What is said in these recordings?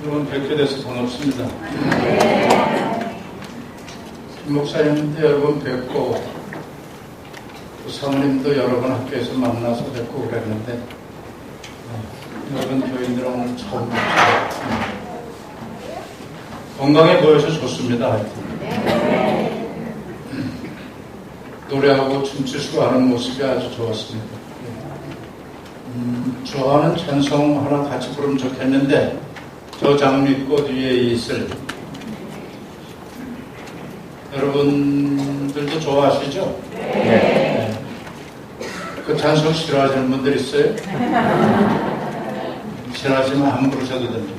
여러분 뵙게 돼서 반갑습니다. 김 목사님도 여러 번 뵙고 또 사모님도 여러 번 학교에서 만나서 뵙고 그랬는데 여러분 교인들은 오늘 처음 뵙죠. 건강해 보여서 좋습니다. 하여튼. 노래하고 춤추시고 하는 모습이 아주 좋았습니다. 좋아하는 찬송 하나 같이 부르면 좋겠는데 저 장미꽃 위에 있을 여러분들도 좋아하시죠? 네. 그 찬송 싫어하시는 분들 있어요? 싫어하시면 안 부르셔도 됩니다.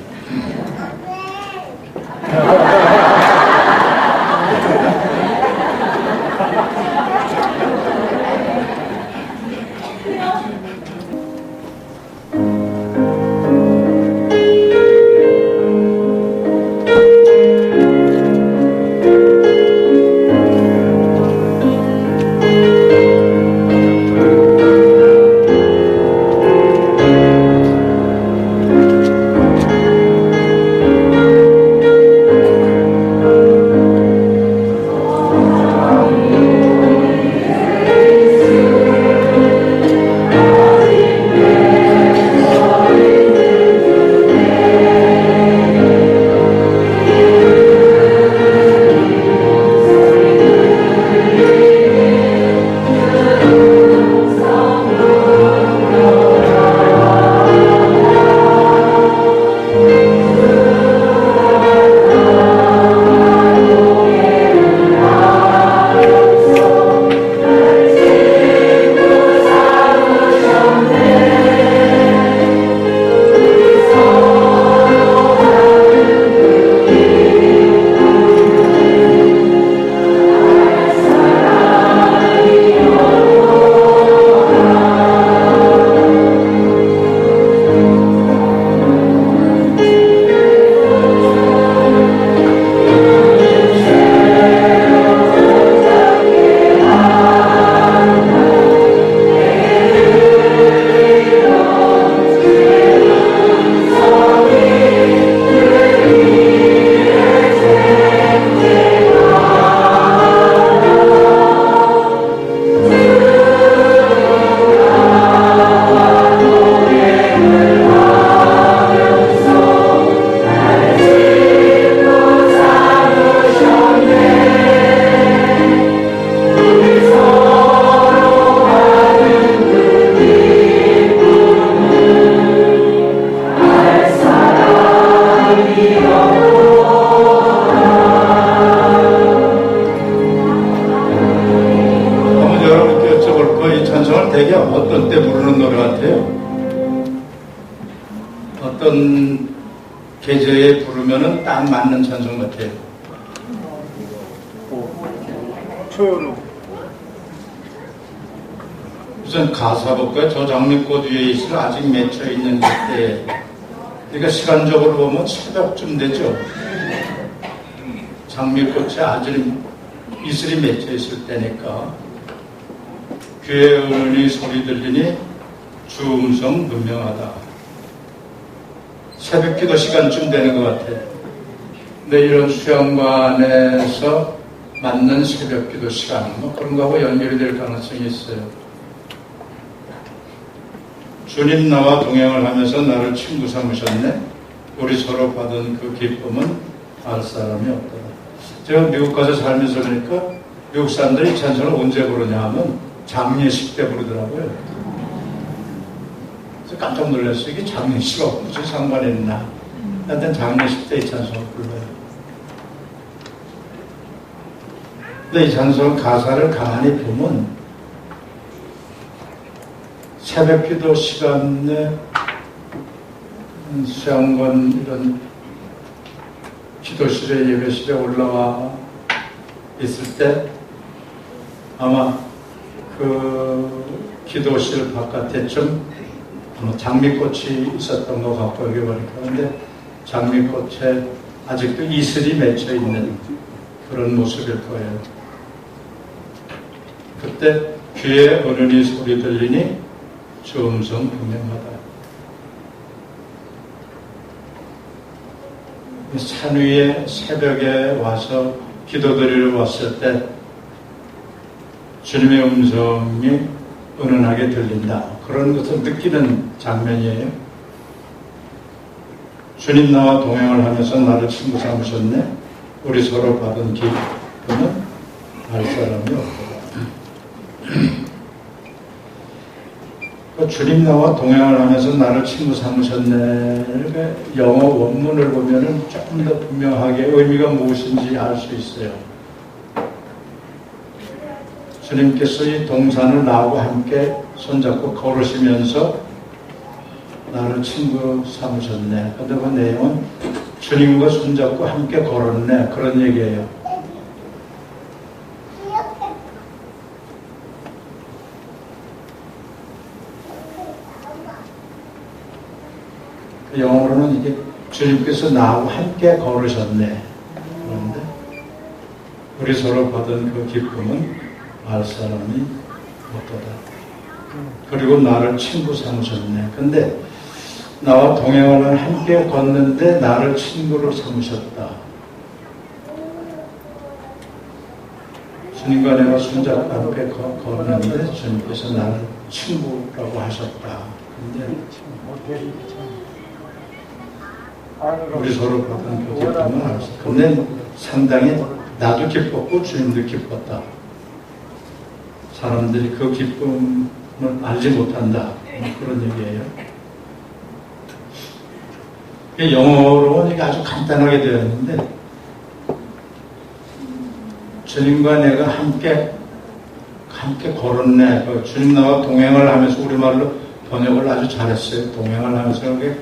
어떤 때 부르는 노래 같아요? 어떤 계절에 부르면은 딱 맞는 찬송 같아요. 초여름. 우선 가사 볼까요? 저 장미꽃 위에 있을 아직 맺혀 있는 그때. 그러니까 시간적으로 보면 새벽쯤 되죠. 장미꽃에 아직 이슬이 맺혀 있을 때니까. 귀에 은은히 소리 들리니 주 음성 분명하다. 새벽기도 시간쯤 되는 것 같아요. 근데 이런 수양관에서 맞는 새벽기도 시간, 뭐 그런 거하고 연결이 될 가능성이 있어요. 주님 나와 동행을 하면서 나를 친구 삼으셨네. 우리 서로 받은 그 기쁨은 알 사람이 없다. 제가 미국 가서 살면서 그러니까 미국 사람들이 찬송을 언제 부르냐 하면 장례식 때 부르더라고요. 그래서 깜짝 놀랐어요. 이게 장례식하고 무슨 상관이 있나. 하여튼 장례식 때 이 찬송을 불러요. 근데 이 찬송 가사를 가만히 보면 새벽기도 시간에 수양관 이런 기도실에 예배실에 올라와 있을 때 아마 그 기도실 바깥에쯤 장미꽃이 있었던 것 같고 여기 보니까 근데 장미꽃에 아직도 이슬이 맺혀 있는 그런 모습일 거예요. 그때 귀에 은은히 소리 들리니 주 음성 분명하다. 산 위에 새벽에 와서 기도드리러 왔을 때 주님의 음성이 은은하게 들린다. 그런 것을 느끼는 장면이에요. 주님 나와 동행을 하면서 나를 친구 삼으셨네. 우리 서로 받은 기쁨은 알 사람이 없다. 주님 나와 동행을 하면서 나를 친구 삼으셨네. 영어 원문을 보면은 조금 더 분명하게 의미가 무엇인지 알 수 있어요. 주님께서 이 동산을 나하고 함께 손잡고 걸으시면서 나를 친구 삼으셨네. 근데 그 내용은 주님과 손잡고 함께 걸었네. 그런 얘기예요. 영어로는 이게 주님께서 나하고 함께 걸으셨네. 그런데 우리 서로 받은 그 기쁨은 알 사람이 없도다. 그리고 나를 친구 삼으셨네. 근데 나와 동행을 함께 걷는데 나를 친구로 삼으셨다. 주님과 내가 손잡고 함께 걷는데 주님께서 나를 친구라고 하셨다. 근데 우리 서로 받은 그 기쁨은 알았어. 근데 상당히 나도 기뻤고 주님도 기뻤다. 사람들이 그 기쁨을 알지 못한다. 그런 얘기예요. 영어로는 이게 아주 간단하게 되어 있는데 주님과 내가 함께 걸었네. 주님 나와 동행을 하면서 우리말로 번역을 아주 잘했어요. 동행을 하면서 그게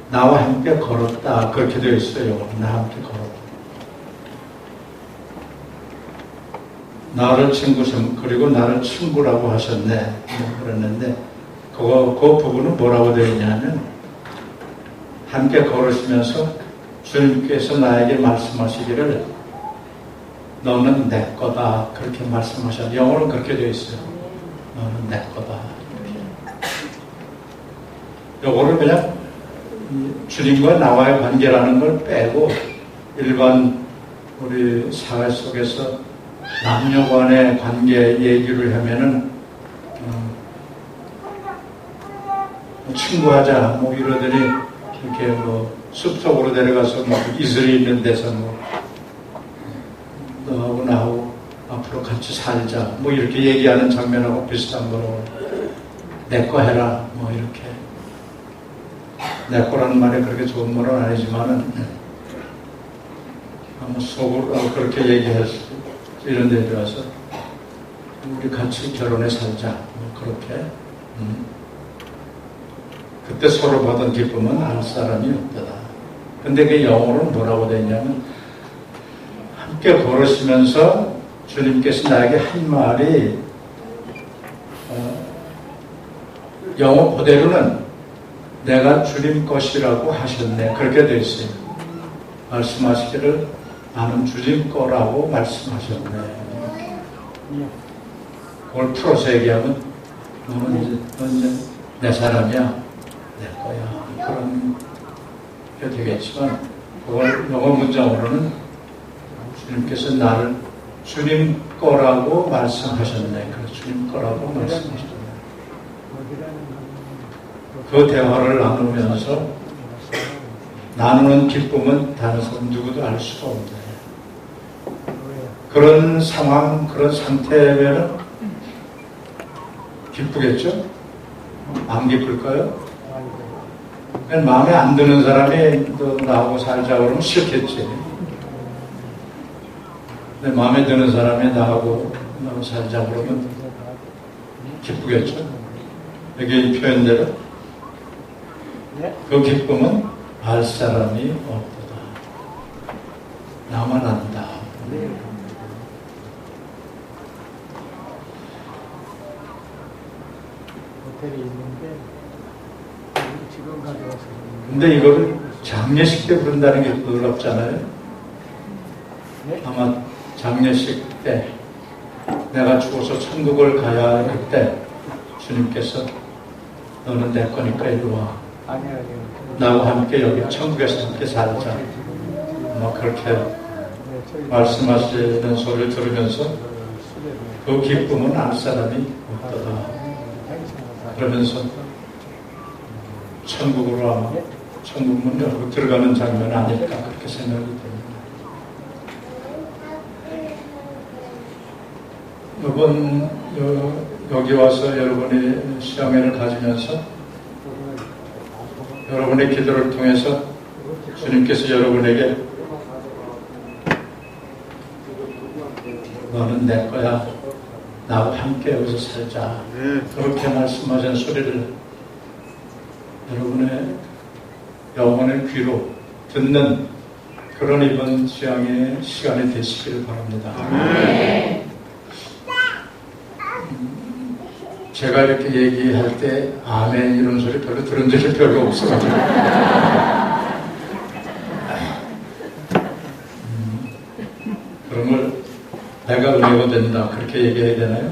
나와 함께 걸었다. 그렇게 되어 있어요. 나 함께 걸었다. 나를 친구 그리고 나를 친구라고 하셨네. 그랬는데 그 부분은 뭐라고 되어 있냐면 함께 걸으시면서 주님께서 나에게 말씀하시기를 너는 내 거다. 그렇게 말씀하셨어요. 영어는 그렇게 되어 있어요. 너는 내 거다. 이거를 그냥 주님과 나와의 관계라는 걸 빼고 일반 우리 사회 속에서 남녀 간의 관계 얘기를 하면은 친구하자 뭐 이러더니 이렇게 뭐 숲속으로 내려가서 뭐 이슬이 있는 데서 뭐 너하고 나하고 앞으로 같이 살자 뭐 이렇게 얘기하는 장면하고 비슷한 거로 내 거 해라 뭐 이렇게 내 거라는 말이 그렇게 좋은 말은 아니지만은 아마 속으로 그렇게 얘기해서 이런 데 들어와서 우리 같이 결혼해 살자 뭐 그렇게 그때 서로 받은 기쁨은 알 사람이 없더라. 근데 그 영어로는 뭐라고 되어 있냐면 함께 걸으시면서 주님께서 나에게 한 말이 영어 그대로는 내가 주님 것이라고 하셨네. 그렇게 되어 있어요. 말씀하시기를 나는 주님 거라고 말씀하셨네. 그걸 풀어서 얘기하면 너는 이제 내 사람이야. 내 거야. 그런 게 되겠지만 그걸 영어 문장으로는 주님께서 나를 주님 거라고 말씀하셨네. 그래서 주님 거라고 말씀하셨네. 그 대화를 나누면서 나누는 기쁨은 다른 사람 누구도 알 수가 없네. 그런 상황, 그런 상태면 기쁘겠죠? 안 기쁠까요? 마음에 안 드는 사람이 너 나하고 살자 그러면 싫겠지. 근데 마음에 드는 사람이 나하고 살자 그러면 기쁘겠죠? 여기 이 표현대로 그 기쁨은 알 사람이 없다. 나만 안다. 호텔이 있는데 지금 가져와서 근데 이거를 장례식 때 부른다는 게 놀랍잖아요. 아마 장례식 때 내가 죽어서 천국을 가야 할 때 주님께서 너는 내 거니까 이리 와. 아니요. 나와 함께 여기 천국에서 함께 살자. 뭐 그렇게 말씀하시는 소리를 들으면서 그 기쁨은 알 사람이 없더라. 그러면서 천국으로 아마 천국 문 열고 들어가는 장면 아닐까 그렇게 생각이 됩니다. 이번 여기 와서 여러분이 시험회를 가지면서 여러분의 기도를 통해서 주님께서 여러분에게 너는 내 거야. 나와 함께 여기서 살자. 그렇게 말씀하신 소리를 여러분의 영혼의 귀로 듣는 그런 이번 수양의 시간이 되시길 바랍니다. 제가 이렇게 얘기할 때 아멘 이런 소리 별로 들은 적이 별로 없어가지고 그런 걸 내가 은혜가 된다 그렇게 얘기해야 되나요?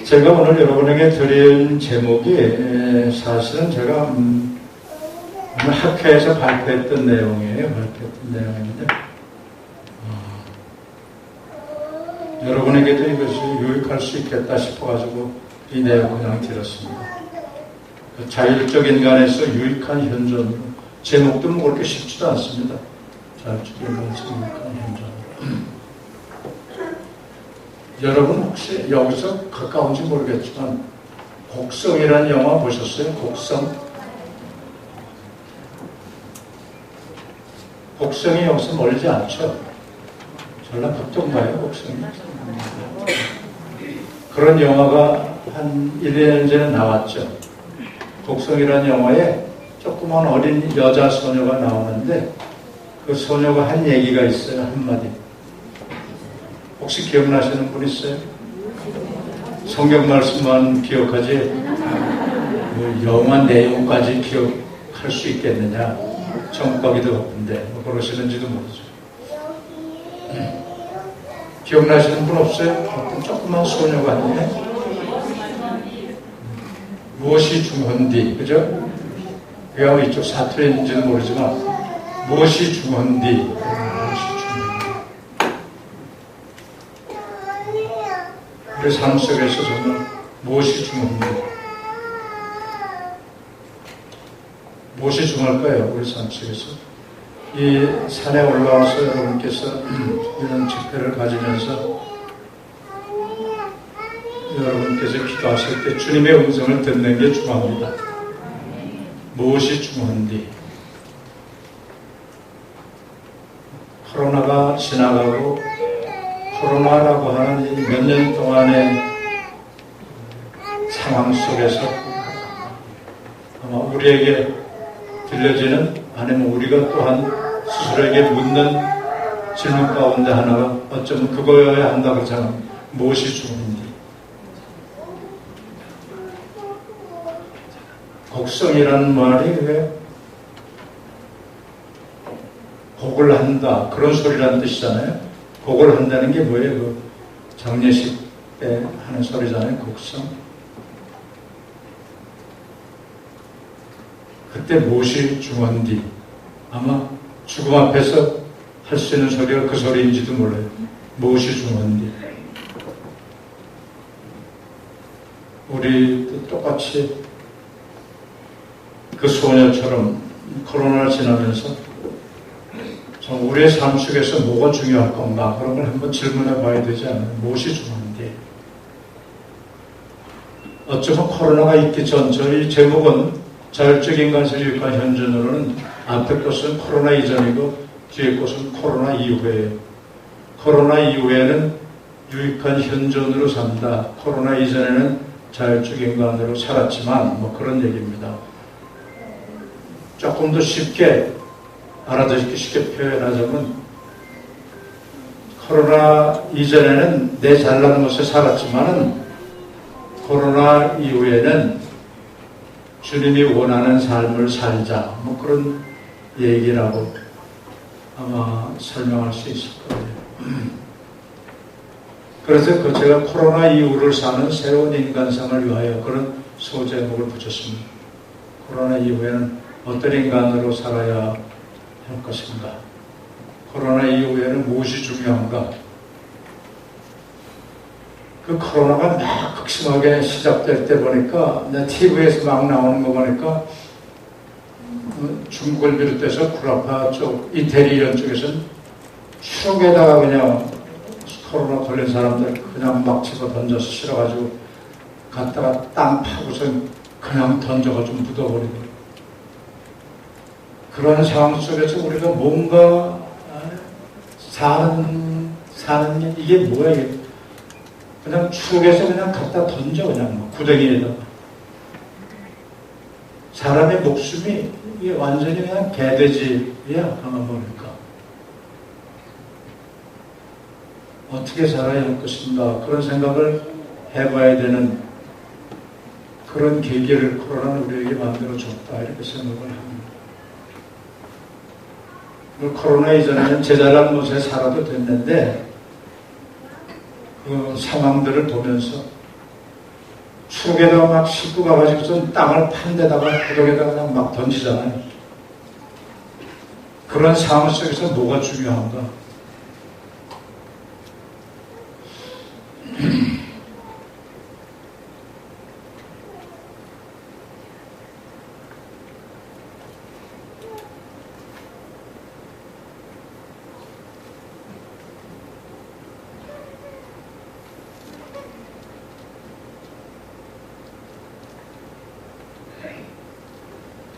제가 오늘 여러분에게 드릴 제목이 사실은 제가 오늘 학회에서 발표했던 내용이에요. 내용인데 여러분에게도 이것이 유익할 수 있겠다 싶어가지고 이 내용을 그냥 드렸습니다. 자율적 인간에서 유익한 현존으로 제목도 뭐 그렇게 쉽지도 않습니다. 자율적 인간에서 유익한 현존으로 여러분 혹시 여기서 가까운지 모르겠지만 곡성이라는 영화 보셨어요? 곡성? 곡성이 여기서 멀지 않죠? 전라북도인가요? 곡성이? 그런 영화가 한 1, 2년 전에 나왔죠. 곡성이라는 영화에 조그만 어린 여자 소녀가 나오는데 그 소녀가 한 얘기가 있어요. 한마디. 혹시 기억나시는 분 있어요? 성경 말씀만 기억하지 그 영화 내용까지 기억할 수 있겠느냐? 정박이도 바쁜데 뭐 그러시는지도 모르죠. 기억나시는 분 없어요? 어떤 조그만 소녀가 아니네. 무엇이 중헌디, 그죠? 그가 이쪽 사투리인지는 모르지만 무엇이 중헌디. 우리 삶 속에서 정말 무엇이 중헌디. 무엇이 중요할까요? 우리 삶 속에서. 이 산에 올라와서 여러분께서 이런 집회를 가지면서 여러분께서 기도하실 때 주님의 음성을 듣는 게 중요합니다. 무엇이 중요한디? 코로나가 지나가고 코로나라고 하는 이 몇 년 동안의 상황 속에서 아마 우리에게 들려지는 아니면 우리가 또한 스스로에게 묻는 질문 가운데 하나가 어쩌면 그거여야 한다고 하잖아요. 무엇이 중요한지. 곡성이라는 말이 왜 곡을 한다 그런 소리라는 뜻이잖아요. 곡을 한다는 게 뭐예요? 그 장례식 때 하는 소리잖아요. 곡성. 그때 무엇이 중요한디? 아마 죽음 앞에서 할 수 있는 소리가 그 소리인지도 몰라요. 무엇이 중요한디? 우리도 똑같이 그 소녀처럼 코로나를 지나면서 참 우리의 삶 속에서 뭐가 중요할 건가 그런 걸 한번 질문해 봐야 되지 않아요? 무엇이 중요한디? 어쩌면 코로나가 있기 전 저희 제목은 자율적 인간에서 유익한 현존으로는 앞에 것은 코로나 이전이고 뒤에 것은 코로나 이후에요. 코로나 이후에는 유익한 현존으로 산다. 코로나 이전에는 자율적 인간으로 살았지만 뭐 그런 얘기입니다. 조금 더 쉽게 알아듣기 쉽게 표현하자면 코로나 이전에는 내 잘난 곳에 살았지만은 코로나 이후에는 주님이 원하는 삶을 살자. 뭐 그런 얘기라고 아마 설명할 수 있을 거예요. 그래서 제가 코로나 이후를 사는 새로운 인간상을 위하여 그런 소제목을 붙였습니다. 코로나 이후에는 어떤 인간으로 살아야 할 것인가? 코로나 이후에는 무엇이 중요한가? 그 코로나가 막 극심하게 시작될 때 보니까, 내 TV에서 막 나오는 거 보니까, 중국을 비롯해서 구라파 쪽, 이태리 이런 쪽에서는 추억에다가 그냥 코로나 걸린 사람들 그냥 막 집어 던져서 실어가지고 갔다가 땅 파고서 그냥 던져가지고 묻어버리고. 그런 상황 속에서 우리가 뭔가 사는 일, 이게 뭐야, 이게. 그냥 추억에서 그냥 갖다 던져, 그냥 뭐 구덩이에다가. 사람의 목숨이 이게 완전히 그냥 개돼지야, 가만 보니까. 어떻게 살아야 할 것인가, 그런 생각을 해봐야 되는 그런 계기를 코로나는 우리에게 만들어줬다, 이렇게 생각을 합니다. 코로나 이전에는 제잘난 곳에 살아도 됐는데, 그 상황들을 보면서 추억에다가 막 싣고 가가지고서 땅을 판 데다가 구덩에다가 그냥 막 던지잖아요. 그런 상황 속에서 뭐가 중요한가?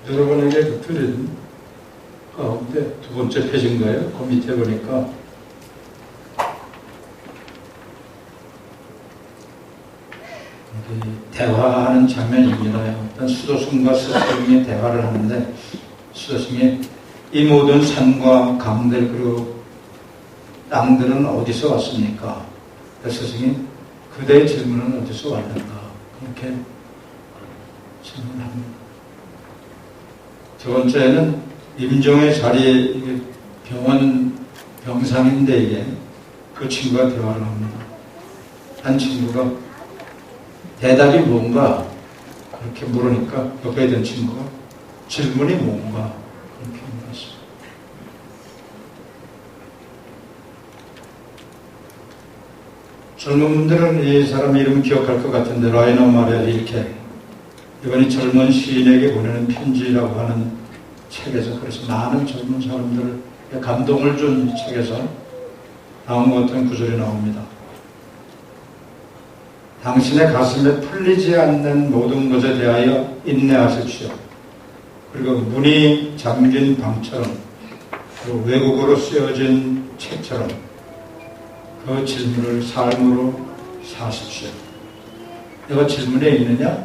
여러분에게 드린 가운데 두 번째 페이지인가요? 그 밑에 보니까 대화하는 장면입니다. 어떤 수도승과 스승이 대화를 하는데, 수도승이 이 모든 산과 강들 그리고 땅들은 어디서 왔습니까? 스승이 그대의 질문은 어디서 왔는가? 그렇게 질문합니다. 두 번째는 임종의 자리에, 이게 병상인데, 이게 그 친구가 대화를 합니다. 한 친구가 대답이 뭔가 그렇게 물으니까 옆에 있던 친구가 질문이 뭔가 그렇게 물었어요. 젊은 분들은 이 사람 이름 기억할 것 같은데, 라이너 마렐 이렇게, 이번에 젊은 시인에게 보내는 편지라고 하는 책에서, 그래서 많은 젊은 사람들을 감동을 준 책에서 다음과 같은 구절이 나옵니다. 당신의 가슴에 풀리지 않는 모든 것에 대하여 인내하십시오. 그리고 문이 잠긴 방처럼, 그리고 외국어로 쓰여진 책처럼 그 질문을 삶으로 사십시오. 내가 질문에 있느냐?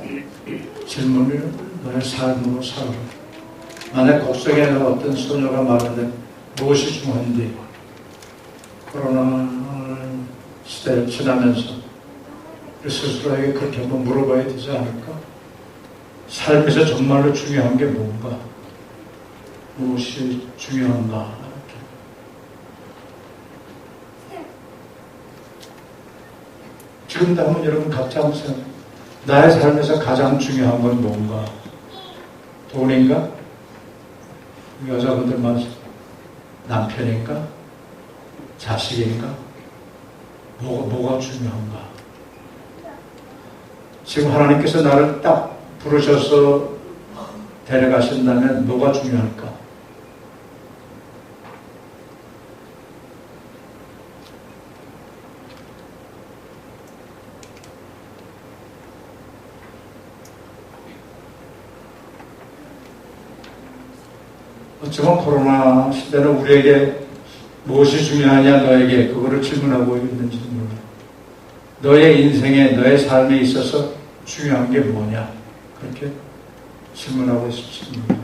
질문을 너의 삶으로 살아라. 만약 곡성에 어떤 소녀가 말하는데 무엇이 중요한지, 코로나 시대를 지나면서 우리 스스로에게 그렇게 한번 물어봐야 되지 않을까? 삶에서 정말로 중요한 게 뭔가? 무엇이 중요한가? 이렇게. 지금도 한번 여러분 각자 한번 생각해. 나의 삶에서 가장 중요한 건 뭔가? 돈인가? 여자분들 많죠. 남편인가? 자식인가? 뭐가 중요한가? 지금 하나님께서 나를 딱 부르셔서 데려가신다면 뭐가 중요할까? 어쩌면 코로나 시대는 우리에게 무엇이 중요하냐, 너에게 그거를 질문하고 있는지도 몰라요. 너의 인생에, 너의 삶에 있어서 중요한 게 뭐냐, 그렇게 질문하고 있습니다.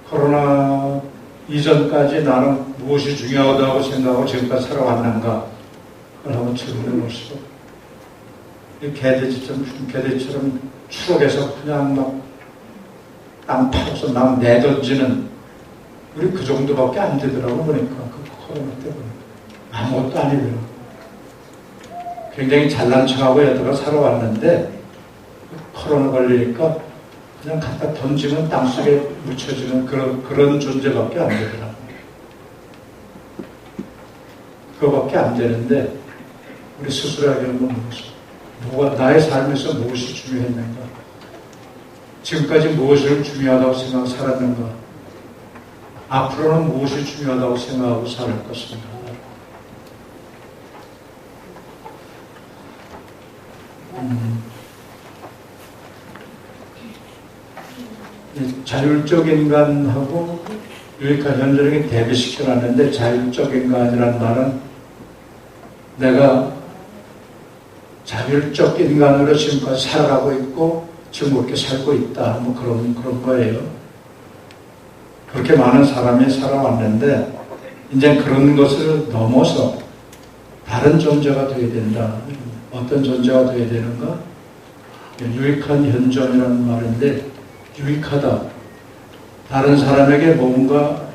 코로나 이전까지 나는 무엇이 중요하다고 생각하고 지금까지 살아왔는가, 그걸 한번 질문해 보시고, 개돼지처럼 추억에서 그냥 막 땅 파고서 막 내던지는, 우리 그 정도밖에 안 되더라고 보니까, 그 코로나 때문에. 아무것도 아니더라고. 굉장히 잘난 척하고 여태가 살아왔는데, 코로나 걸리니까 그냥 갖다 던지면 땅속에 묻혀지는 그런 존재밖에 안 되더라고요. 그거밖에 안 되는데 우리 스스로에게 뭐가 나의 삶에서 무엇이 중요했는가? 지금까지 무엇을 중요하다고 생각하고 살았는가? 앞으로는 무엇이 중요하다고 생각하고 살 것인가? 자율적 인간하고 유익한 현존에게 대비시켜놨는데, 자율적 인간이라는 말은 내가 자율적 인간으로 지금까지 살아가고 있고 지금 그렇게 살고 있다, 뭐 그런 거예요. 그렇게 많은 사람이 살아왔는데 이제 그런 것을 넘어서 다른 존재가 되어야 된다. 어떤 존재가 되어야 되는가? 유익한 현존이라는 말인데, 유익하다, 다른 사람에게 뭔가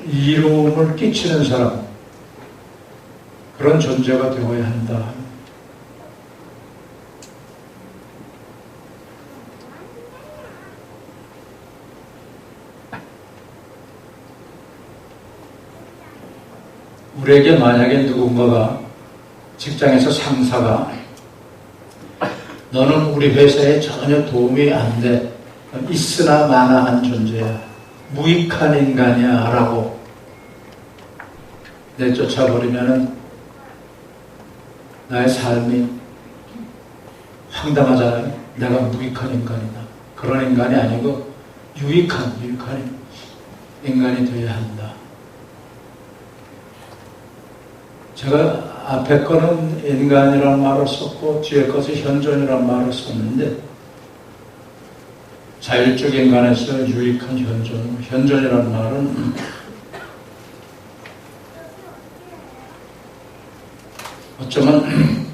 이로움을 끼치는 사람, 그런 존재가 되어야 한다. 우리에게 만약에 누군가가, 직장에서 상사가 너는 우리 회사에 전혀 도움이 안 돼, 있으나 마나한 존재야, 무익한 인간이야 라고 내쫓아버리면은 나의 삶이 황당하잖아요. 내가 무익한 인간이다. 그런 인간이 아니고 유익한 인간이 되어야 한다. 제가 앞에 거는 인간이라는 말을 썼고 뒤에 것은 현존이라는 말을 썼는데, 자율적 인간에서 유익한 현존이라는 말은 어쩌면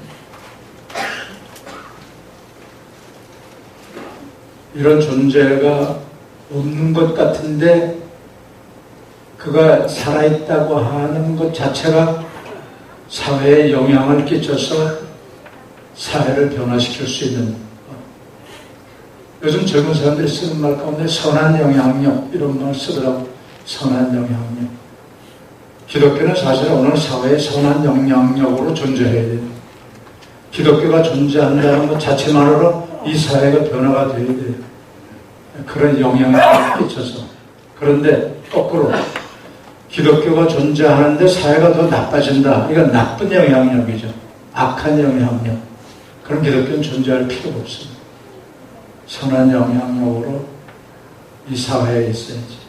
이런 존재가 없는 것 같은데 그가 살아있다고 하는 것 자체가 사회에 영향을 끼쳐서 사회를 변화시킬 수 있는, 요즘 젊은 사람들이 쓰는 말 가운데 선한 영향력 이런 말 쓰더라고. 선한 영향력. 기독교는 사실 오늘 사회에 선한 영향력으로 존재해야 돼요. 기독교가 존재한다는 것 자체만으로 이 사회가 변화가 되어야 돼요. 그런 영향력을 끼쳐서. 그런데 거꾸로 기독교가 존재하는데 사회가 더 나빠진다. 이건 나쁜 영향력이죠. 악한 영향력. 그런 기독교는 존재할 필요가 없습니다. 선한 영향력으로 이 사회에 있어야지.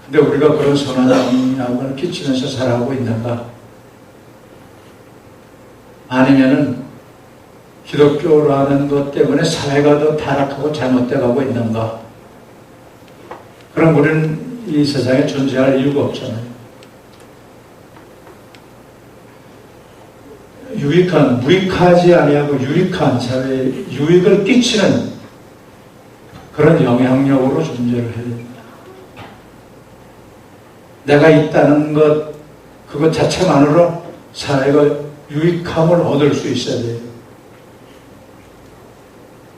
근데 우리가 그런 선한 영향력을 끼치면서 살아가고 있는가? 아니면은 기독교라는 것 때문에 사회가 더 타락하고 잘못돼 가고 있는가? 그럼 우리는 이 세상에 존재할 이유가 없잖아요. 무익하지 아니하고 유익한 사회에 유익을 끼치는 그런 영향력으로 존재를 해야 됩니다. 내가 있다는 것, 그것 자체만으로 사회가 유익함을 얻을 수 있어야 돼요.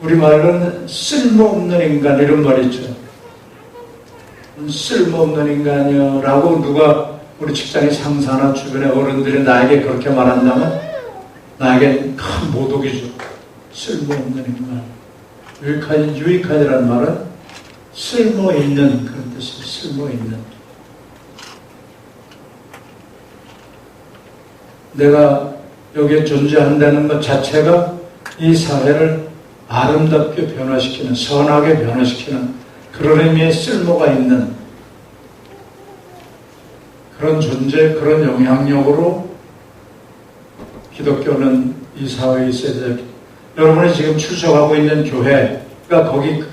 우리말로는 쓸모없는 인간 이런 말 있죠. 쓸모없는 인간이라고 누가 우리 직장의 상사나 주변의 어른들이 나에게 그렇게 말한다면 나에게 큰 모독이죠. 쓸모없는 인간. 유익한이라는 말은 쓸모있는 그런 뜻이에요. 쓸모있는. 내가 여기에 존재한다는 것 자체가 이 사회를 아름답게 변화시키는, 선하게 변화시키는 그런 의미의 쓸모가 있는 그런 존재, 그런 영향력으로 기독교는 이 사회에 있어야 돼요. 여러분이 지금 출석하고 있는 교회가 거기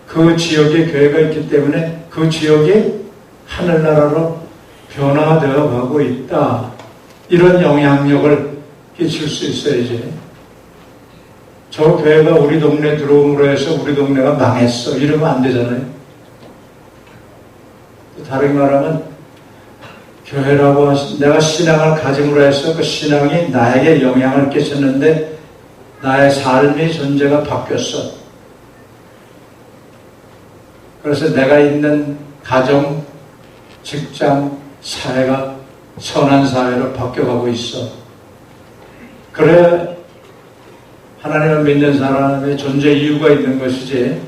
그 지역에 교회가 있기 때문에 그 지역이 하늘나라로 변화되어 가고 있다. 이런 영향력을 끼칠 수 있어야지. 저 교회가 우리 동네 들어옴으로 해서 우리 동네가 망했어. 이러면 안 되잖아요. 다르게 말하면 교회라고 내가 신앙을 가짐으로 해서 그 신앙이 나에게 영향을 끼쳤는데 나의 삶의 존재가 바뀌었어. 그래서 내가 있는 가정, 직장, 사회가 선한 사회로 바뀌어가고 있어. 그래 하나님을 믿는 사람의 존재 이유가 있는 것이지.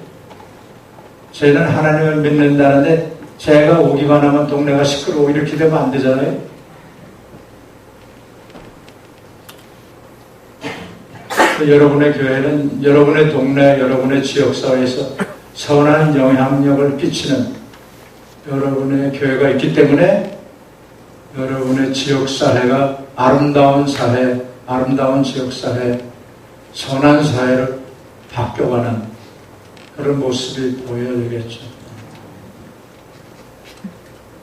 저희는 하나님을 믿는다는데 제가 오기만 하면 동네가 시끄러워 이렇게 되면 안 되잖아요. 여러분의 교회는 여러분의 동네, 여러분의 지역사회에서 선한 영향력을 끼치는 여러분의 교회가 있기 때문에 여러분의 지역사회가 아름다운 사회, 아름다운 지역사회, 선한 사회로 바뀌어가는 그런 모습이 보여야 되겠죠.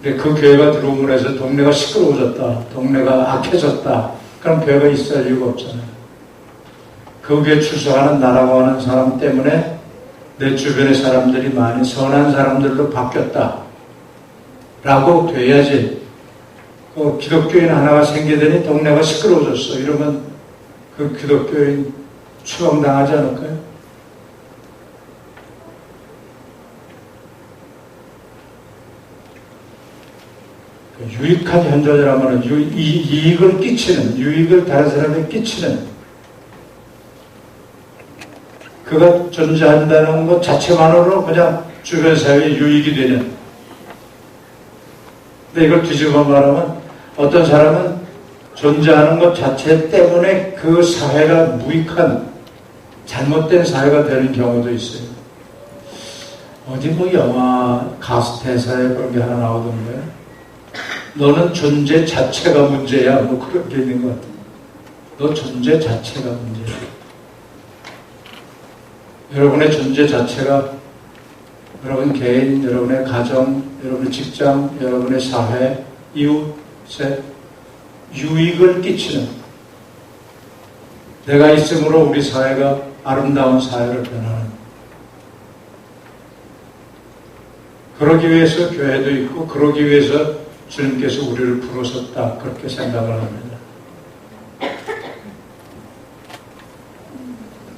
근데 그 교회가 들어옴으로 해서 동네가 시끄러워졌다, 동네가 악해졌다, 그런 교회가 있을 이유가 없잖아요. 그 교회 출석하는 나라고 하는 사람 때문에 내 주변의 사람들이 많이 선한 사람들로 바뀌었다 라고 돼야지. 그 기독교인 하나가 생기더니 동네가 시끄러워졌어 이러면 그 기독교인 추방당하지 않을까요? 유익한 현존이라면 이익을 끼치는, 유익을 다른 사람에게 끼치는, 그가 존재한다는 것 자체만으로 그냥 주변 사회에 유익이 되는. 근데 이걸 뒤집어 말하면 어떤 사람은 존재하는 것 자체 때문에 그 사회가 무익한 잘못된 사회가 되는 경우도 있어요. 어디 뭐 영화 가수 대사에 그런 게 하나 나오던데, 너는 존재 자체가 문제야, 뭐 그런 게 있는 것 같아. 너 존재 자체가 문제야. 여러분의 존재 자체가 여러분 개인, 여러분의 가정, 여러분의 직장, 여러분의 사회, 이웃에 유익을 끼치는, 내가 있음으로 우리 사회가 아름다운 사회로 변하는, 그러기 위해서 교회도 있고 그러기 위해서 주님께서 우리를 부르셨다, 그렇게 생각을 합니다.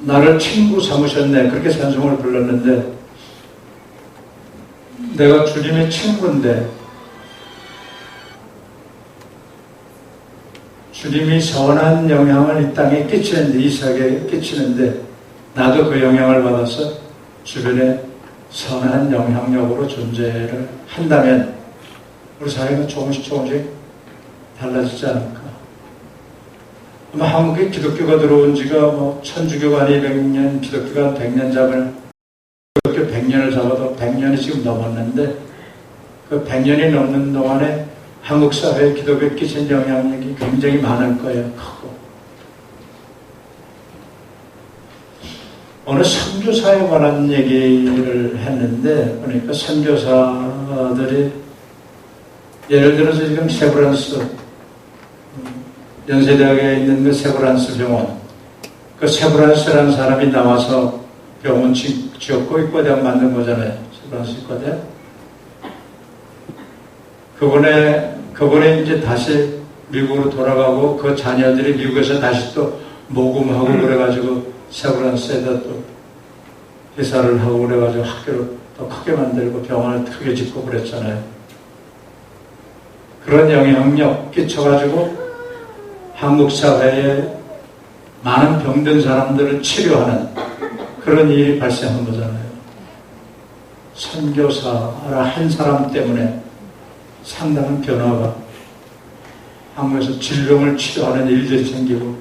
나를 친구 삼으셨네, 그렇게 찬송을 불렀는데, 내가 주님의 친구인데 주님이 선한 영향을 이 땅에 끼치는데, 이 세계에 끼치는데 나도 그 영향을 받아서 주변에 선한 영향력으로 존재를 한다면 우리 사회가 조금씩 달라지지 않을까. 아마 한국에 기독교가 들어온 지가 뭐 천주교가 200년, 기독교가 100년 잡을, 기독교 100년을 잡아도 100년이 지금 넘었는데 그 100년이 넘는 동안에 한국 사회에 기독교에 끼친 영향력이 굉장히 많을 거예요. 크고. 오늘 선교사에 관한 얘기를 했는데, 그러니까 선교사들이 예를 들어서 지금 세브란스, 연세대학에 있는 그 세브란스 병원, 그 세브란스라는 사람이 나와서 병원 지었고 의과대학 만든 거잖아요. 세브란스 의과대학. 그분이 이제 다시 미국으로 돌아가고 그 자녀들이 미국에서 다시 또 모금하고 그래가지고 세브란스에다 또 회사를 하고 그래가지고 학교를 더 크게 만들고 병원을 크게 짓고 그랬잖아요. 그런 영향력 끼쳐가지고 한국 사회에 많은 병든 사람들을 치료하는 그런 일이 발생한 거잖아요. 선교사라 한 사람 때문에 상당한 변화가 한국에서 질병을 치료하는 일들이 생기고,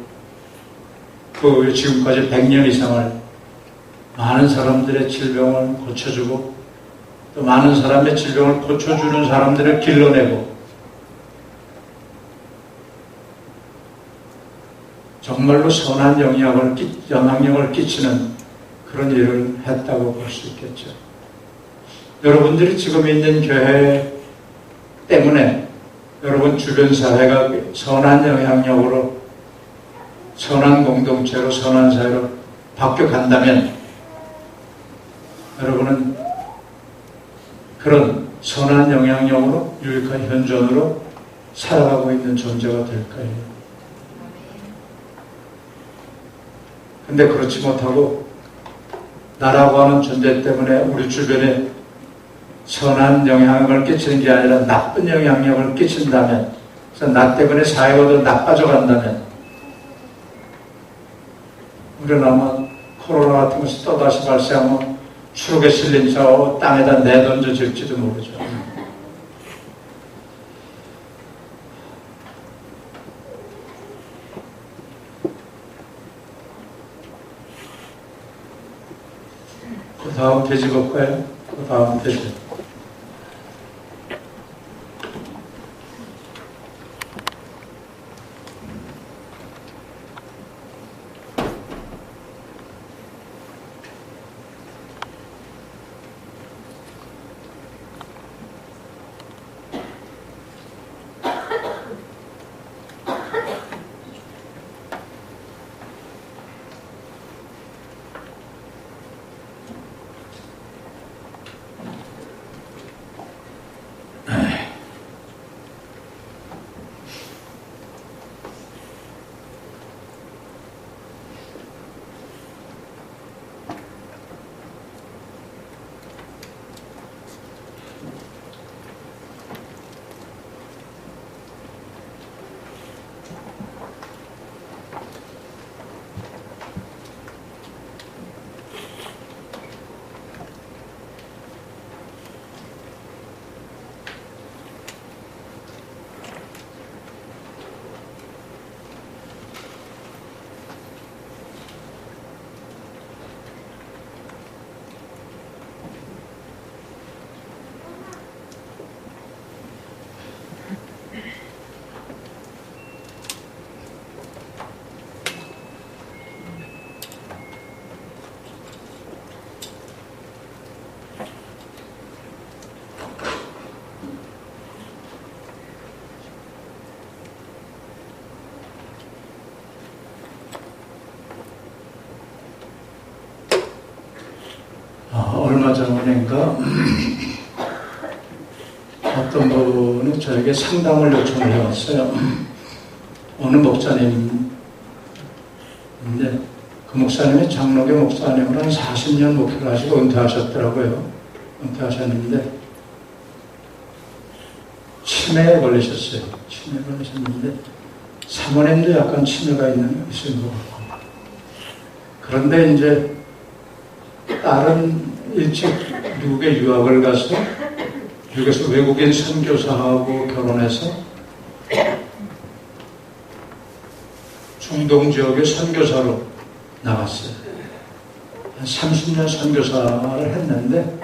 그 지금까지 100년 이상을 많은 사람들의 질병을 고쳐주고 또 많은 사람의 질병을 고쳐주는 사람들을 길러내고 정말로 선한 영향력을 끼치는 그런 일을 했다고 볼 수 있겠죠. 여러분들이 지금 있는 교회 때문에 여러분 주변 사회가 선한 영향력으로, 선한 공동체로, 선한 사회로 바뀌어간다면 여러분은 그런 선한 영향력으로 유익한 현존으로 살아가고 있는 존재가 될 거예요. 근데 그렇지 못하고 나라고 하는 존재 때문에 우리 주변에 선한 영향을 끼치는 게 아니라 나쁜 영향력을 끼친다면, 그래서 나 때문에 사회가 더 나빠져 간다면, 우리는 아마 코로나 같은 것이 또다시 발생하면 추록에 실린 저 땅에다 내던져질지도 모르죠. 그 다음 페이지 볼까요? 그 다음 페이지. 얼마 전인가 어떤 분이 저에게 상담을 요청을 해왔어요. 어느 목사님인데 그 목사님이 장로교 목사님으로 한 40년 목회를 하시고 은퇴하셨더라고요. 은퇴하셨는데 치매에 걸리셨어요. 치매에 걸리셨는데 사모님도 약간 치매가 있는 것 같고, 그런데 이제 딸은 일찍 미국에 유학을 가서 미국에서 외국인 선교사하고 결혼해서 중동 지역의 선교사로 나갔어요. 한 30년 선교사를 했는데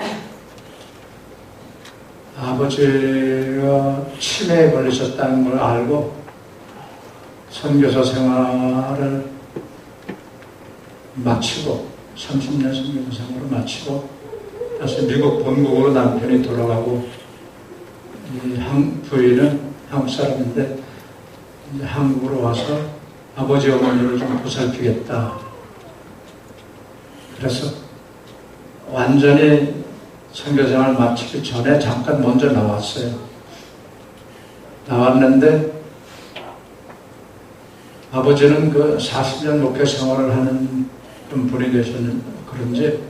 아버지가 치매에 걸리셨다는 걸 알고 선교사 생활을 마치고 30년 선교사 생활을 마치고 다시 미국 본국으로 남편이 돌아가고, 부인은 한국 사람인데 이제 한국으로 와서 아버지 어머니를 좀 보살피겠다. 그래서 완전히 선교생활 마치기 전에 잠깐 먼저 나왔어요. 나왔는데 아버지는 그 40년 목회 생활을 하는 분이 되셨는 그런지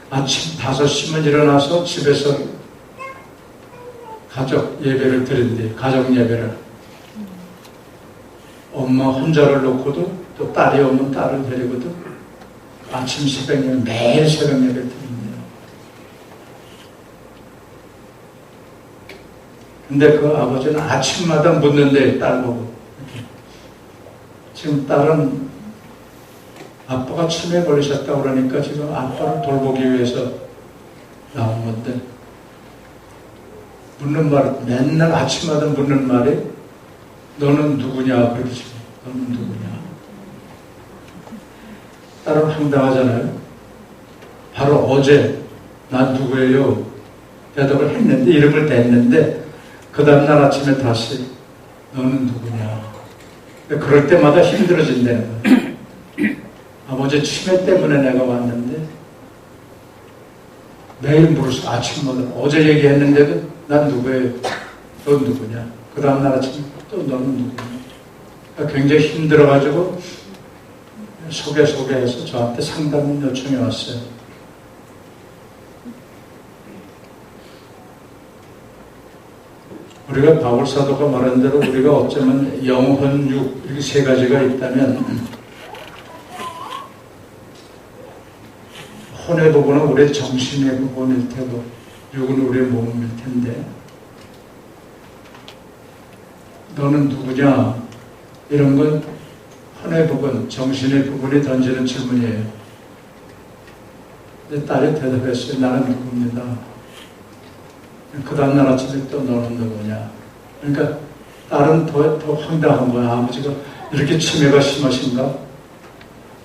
아침 5시면 일어나서 집에서 가족 예배를 드린대. 가족 예배를. 엄마 혼자를 놓고도 또 딸이 오면 딸을 데리고도 아침 새벽 예배, 매일 새벽 예배 드립니다. 근데 그 아버지는 아침마다 묻는데 딸 보고, 지금 딸은 아빠가 치매에 걸리셨다고 그러니까 지금 아빠를 돌보기 위해서 나온 건데, 묻는 말, 맨날 아침마다 묻는 말이 너는 누구냐 그러지. 너는 누구냐. 딸은 황당하잖아요. 바로 어제 난 누구예요 대답을 했는데, 이름을 댔는데 그 다음날 아침에 다시 너는 누구냐. 그럴 때마다 힘들어진다는 거예요. 아버지 치매 때문에 내가 왔는데 매일 물어서 아침마다 어제 얘기했는데도 난 누구예요? 넌 누구냐? 그 다음날 아침 또 너는 누구냐? 그러니까 굉장히 힘들어가지고 소개해서 저한테 상담 요청이 왔어요. 우리가 바울 사도가 말한 대로 우리가 어쩌면 영혼, 육 이렇게 세 가지가 있다면 혼의 부분은 우리의 정신의 부분일 테고 육은 우리의 몸일 텐데 너는 누구냐? 이런 건 혼의 부분, 정신의 부분이 던지는 질문이에요. 근데 딸이 대답했어요. 나는 누구입니다. 그 다음날 아침에 또 너는 누구냐? 그러니까 딸은 더 황당한 거야. 아버지가 이렇게 치매가 심하신가?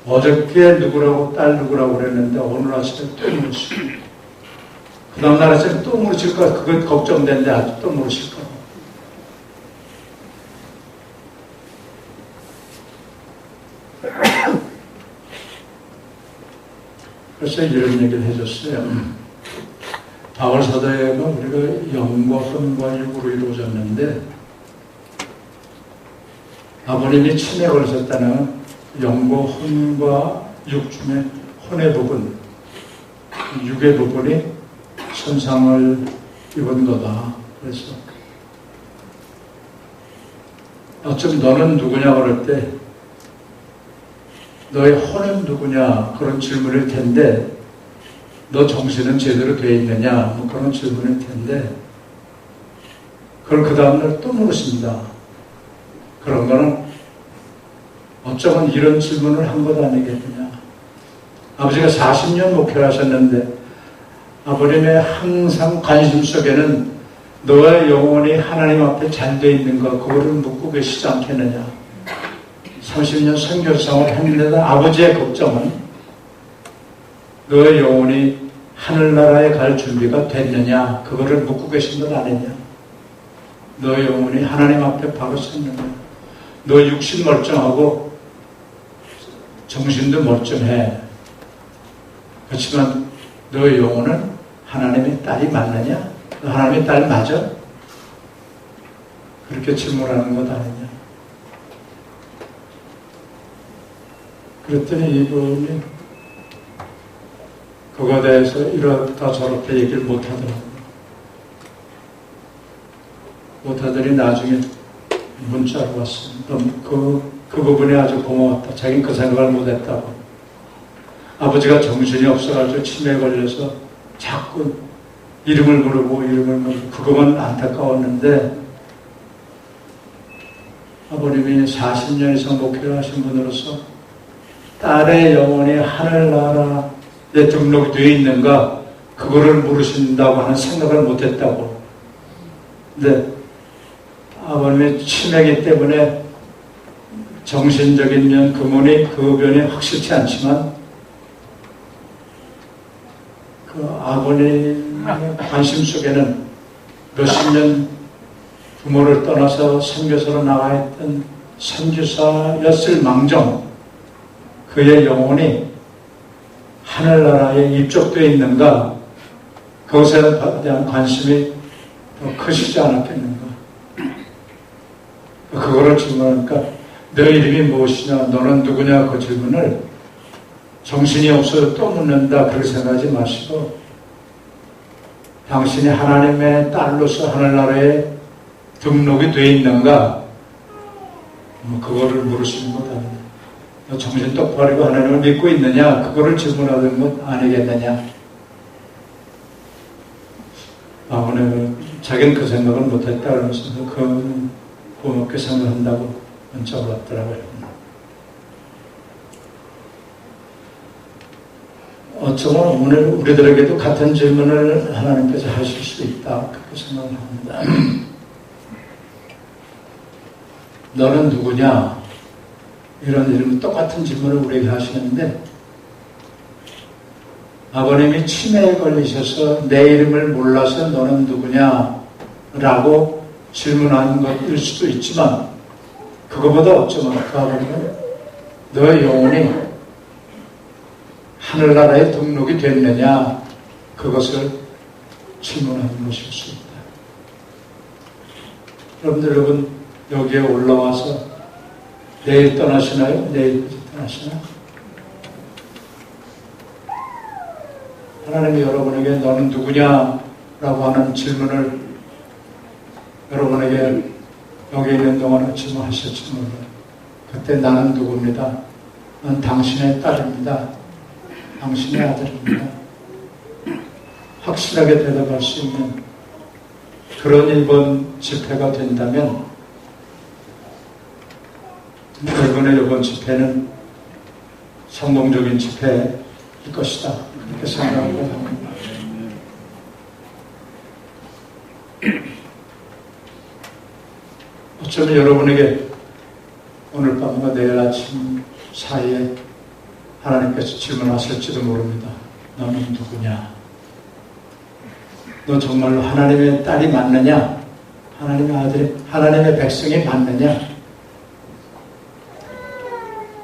어저께 누구라고 딸 누구라고 그랬는데 오늘 아침에 또 물으시고 그 다음날 아침에 또 물으실까? 그거 걱정된데 아주 또 물으실까? 그래서 이런 얘기를 해줬어요. 바울 사도가 우리가 영과 혼과 육으로 이루어졌는데 아버님이 치매 걸으셨다는 영과 혼과 육 중에 혼의 부분, 육의 부분이 손상을 입은 거다. 그래서 어쩜 너는 누구냐 그럴 때 너의 혼은 누구냐 그런 질문일 텐데 너 정신은 제대로 되어 있느냐 뭐 그런 질문일 텐데 그걸 그 다음날 또 물으십니다. 그런 거는 어쩌면 이런 질문을 한 것 아니겠느냐. 아버지가 40년 목회를 하셨는데 아버님의 항상 관심 속에는 너의 영혼이 하나님 앞에 잘 되어 있는 것 그거를 묻고 계시지 않겠느냐. 30년 선교사를 했는데도 아버지의 걱정은 너의 영혼이 하늘나라에 갈 준비가 됐느냐 그거를 묻고 계신 것 아니냐. 너의 영혼이 하나님 앞에 바로 섰느냐. 너 육신 멀쩡하고 정신도 멀쩡해. 그렇지만 너의 영혼은 하나님의 딸이 맞느냐? 너 하나님의 딸 맞아? 그렇게 질문하는 것 아니냐. 그랬더니 이분이 그거에 대해서 이렇다 저렇게 얘기를 못하더라고요. 못하더니 나중에 문자로 왔어요. 그 부분이 아주 고마웠다. 자기는 그 생각을 못했다고. 아버지가 정신이 없어가지고 치매에 걸려서 자꾸 이름을 부르고 그것만 안타까웠는데 아버님이 40년 이상 목회를 하신 분으로서 딸의 영혼이 하늘나라에 등록이 되어 있는가 그거를 물으신다고 하는 생각을 못했다고. 근데 아버님의 치매이기 때문에 정신적인 면, 그 면이 확실치 않지만 그 아버님의 관심 속에는 몇십 년 부모를 떠나서 선교사로 나와 있던 선교사였을 망정 그의 영혼이 하늘나라에 입적되어 있는가 그것에 대한 관심이 더 크시지 않았겠는가. 그거를 질문하니까 너 이름이 무엇이냐 너는 누구냐 그 질문을 정신이 없어서 또 묻는다 그렇게 생각하지 마시고 당신이 하나님의 딸로서 하늘나라에 등록이 되어 있는가 그거를 물으시는 것 아니냐. 너 정신 똑바로 하나님을 믿고 있느냐 그거를 질문하는 것 아니겠느냐. 아버님은 자기는 그 생각을 못했다 그러면서 그 고맙게 생각한다고 문자가 왔더라고요. 어쩌면 오늘 우리들에게도 같은 질문을 하나님께서 하실 수 있다 그렇게 생각을 합니다. 너는 누구냐? 이런 똑같은 질문을 우리에게 하시는데 아버님이 치매에 걸리셔서 내 이름을 몰라서 너는 누구냐? 라고 질문하는 것일 수도 있지만 그거보다 어쩌면 그 아버님은 너의 영혼이 하늘나라에 등록이 됐느냐 그것을 질문하는 것일 수 있다. 여러분 여기에 올라와서 내일 떠나시나요? 내일 떠나시나? 하나님이 여러분에게 너는 누구냐? 라고 하는 질문을 여러분에게 여기 있는 동안은 질문하실지 몰라요. 그때 나는 누구입니다. 난 당신의 딸입니다. 당신의 아들입니다. 확실하게 대답할 수 있는 그런 이번 집회가 된다면 이번에 이번 집회는 성공적인 집회일 것이다. 이렇게 생각을 합니다. 어쩌면 여러분에게 오늘 밤과 내일 아침 사이에 하나님께서 질문하실지도 모릅니다. 너는 누구냐? 너 정말로 하나님의 딸이 맞느냐? 하나님의 아들이, 하나님의 백성이 맞느냐?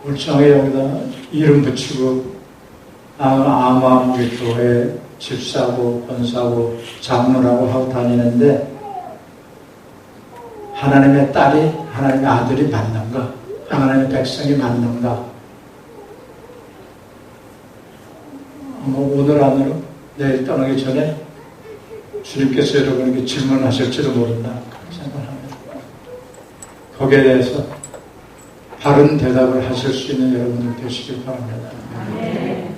울창하게 여기다 이름 붙이고 아마 우리 교회 집사고 권사고 장로라고 하고 다니는데 하나님의 딸이 하나님의 아들이 맞는가? 하나님의 백성이 맞는가? 오늘 안으로 내일 떠나기 전에 주님께서 여러분에게 질문하실지도 모른다. 그렇게 생각합니다. 거기에 대해서 바른 대답을 하실 수 있는 여러분들 되시길 바랍니다. 네.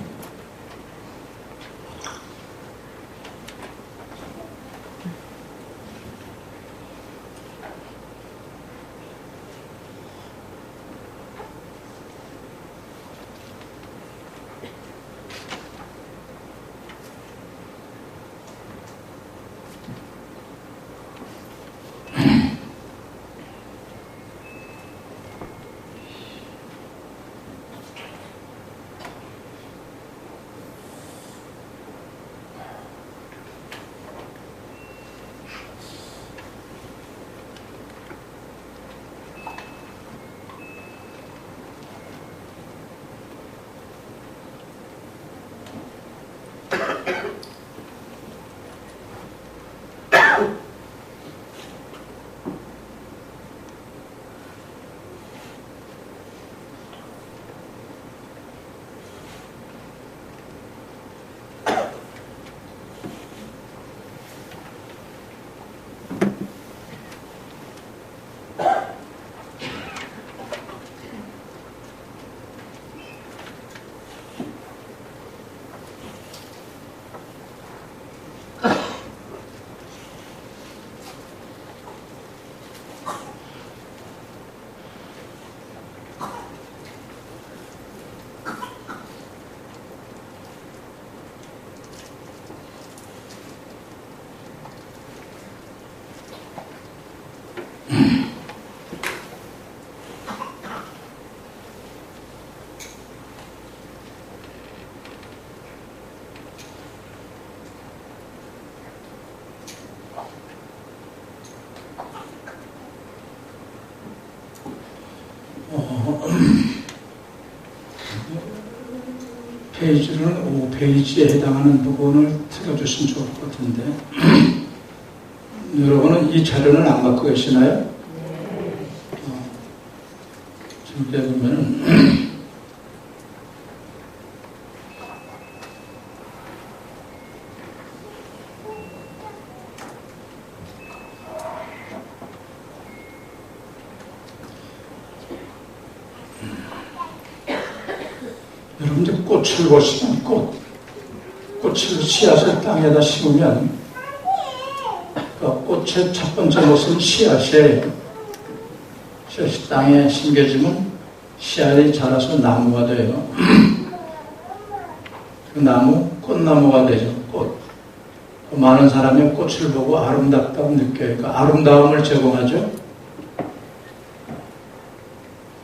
페이지는 5페이지에 해당하는 부분을 틀어주시면 좋을 것 같은데 여러분은 이 자료는 안 갖고 계시나요? 준비해 보면은 여러분들 꽃을 보시면 꽃을 씨앗을 땅에다 심으면 그 꽃의 첫 번째 모습은 씨앗이에요. 씨앗이 땅에 심겨지면 씨앗이 자라서 나무가 돼요. 그 나무, 꽃나무가 되죠. 꽃. 많은 사람이 꽃을 보고 아름답다고 느껴요. 그 아름다움을 제공하죠.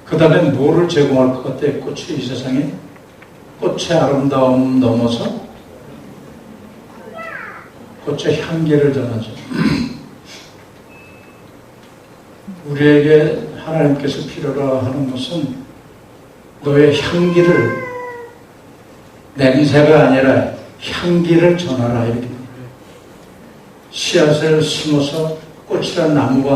그 다음에 뭐를 제공할 것 같아요? 꽃이 이 세상에? 꽃의 아름다움 넘어서 꽃의 향기를 전하죠. 우리에게 하나님께서 필요로 하는 것은 너의 향기를, 냄새가 아니라 향기를 전하라. 이렇게 씨앗을 심어서 꽃이란 나무가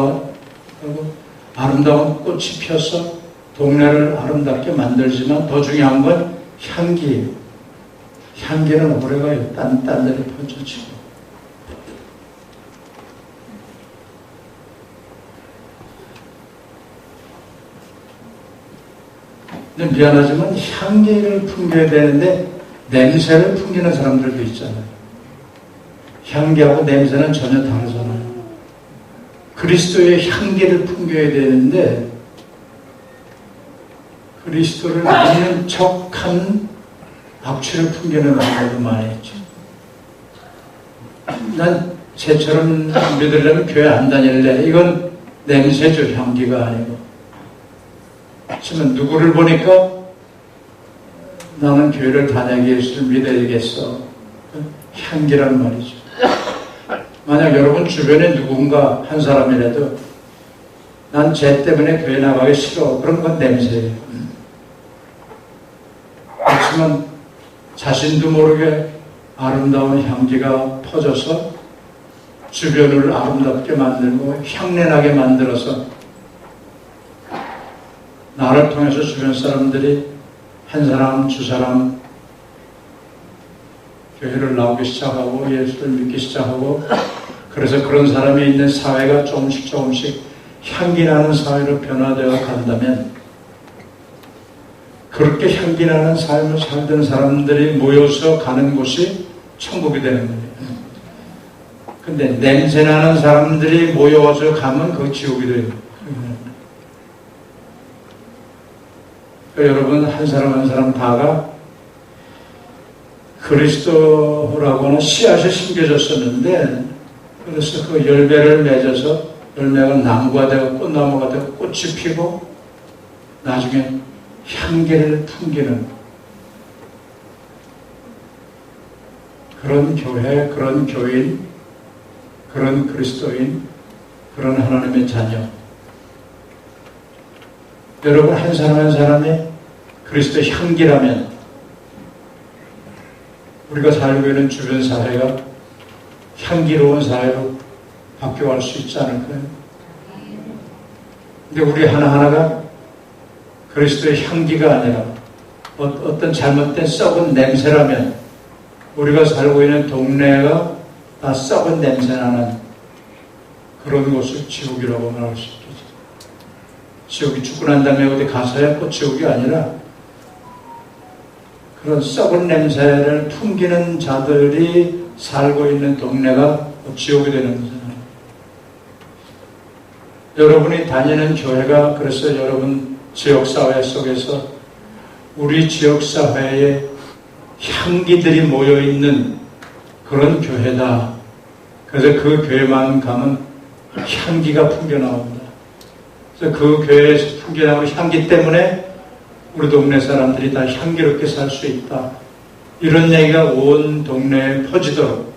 하고 아름다운 꽃이 피어서 동네를 아름답게 만들지만 더 중요한 건 향기예요. 향기는 오래가요. 딴딴들이 퍼져지고. 근데 미안하지만 향기를 풍겨야 되는데 냄새를 풍기는 사람들도 있잖아요. 향기하고 냄새는 전혀 다르잖아요. 그리스도의 향기를 풍겨야 되는데 그리스도를 믿는 척한 악취를 풍기는 경우도 많이 있죠. 난 쟤처럼 믿으려면 교회 안 다닐래. 이건 냄새죠. 향기가 아니고. 하지만 누구를 보니까 나는 교회를 다니기 위해서 믿어야겠어. 향기란 말이죠. 만약 여러분 주변에 누군가 한 사람이라도 난 쟤 때문에 교회 나가기 싫어. 그런 건 냄새예요. 그렇지만 자신도 모르게 아름다운 향기가 퍼져서 주변을 아름답게 만들고 향내나게 만들어서 나를 통해서 주변 사람들이 한 사람, 두 사람 교회를 나오기 시작하고 예수를 믿기 시작하고 그래서 그런 사람이 있는 사회가 조금씩 향기나는 사회로 변화되어 간다면 그렇게 향기나는 삶을 살던 사람들이 모여서 가는 곳이 천국이 되는 거예요. 근데 냄새나는 사람들이 모여서 가면 그거 지옥이 돼요. 그러니까 여러분 한 사람 한 사람 다가 그리스도라고 하는 씨앗이 심겨졌었는데 그래서 그 열매를 맺어서 열매가 나무가 되고 꽃나무가 되고 꽃이 피고 나중에 향기를 풍기는 그런 교회, 그런 교인, 그런 그리스도인, 그런 하나님의 자녀. 여러분 한 사람 한 사람이 그리스도 향기라면 우리가 살고 있는 주변 사회가 향기로운 사회로 바뀌어갈 수 있지 않을까요? 근데 우리 하나하나가 그리스도의 향기가 아니라 어떤 잘못된 썩은 냄새라면 우리가 살고 있는 동네가 다 썩은 냄새나는 그런 곳을 지옥이라고 말할 수 있겠죠. 지옥이 죽고 난 다음에 어디 가서야 꼭 지옥이 아니라 그런 썩은 냄새를 풍기는 자들이 살고 있는 동네가 지옥이 되는 거잖아요. 여러분이 다니는 교회가 그래서 여러분 지역사회 속에서 우리 지역사회에 향기들이 모여있는 그런 교회다. 그래서 그 교회만 가면 향기가 풍겨나옵니다. 그래서 그 교회에서 풍겨나오는 향기 때문에 우리 동네 사람들이 다 향기롭게 살 수 있다. 이런 얘기가 온 동네에 퍼지도록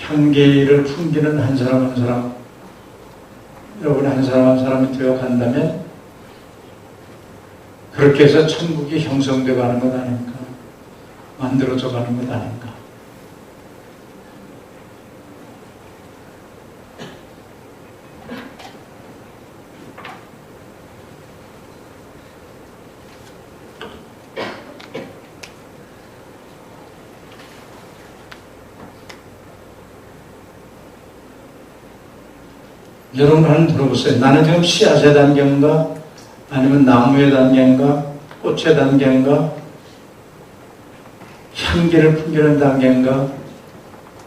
향기를 풍기는 한 사람 한 사람 여러분 한 사람 한 사람이 되어 간다면 그렇게 해서 천국이 형성되어 가는 것 아닙니까? 만들어져 가는 것 아닌가? 여러분 한번 들어보세요. 나는 지금 씨앗의 단계인가? 아니면 나무의 단계인가? 꽃의 단계인가? 향기를 풍기는 단계인가?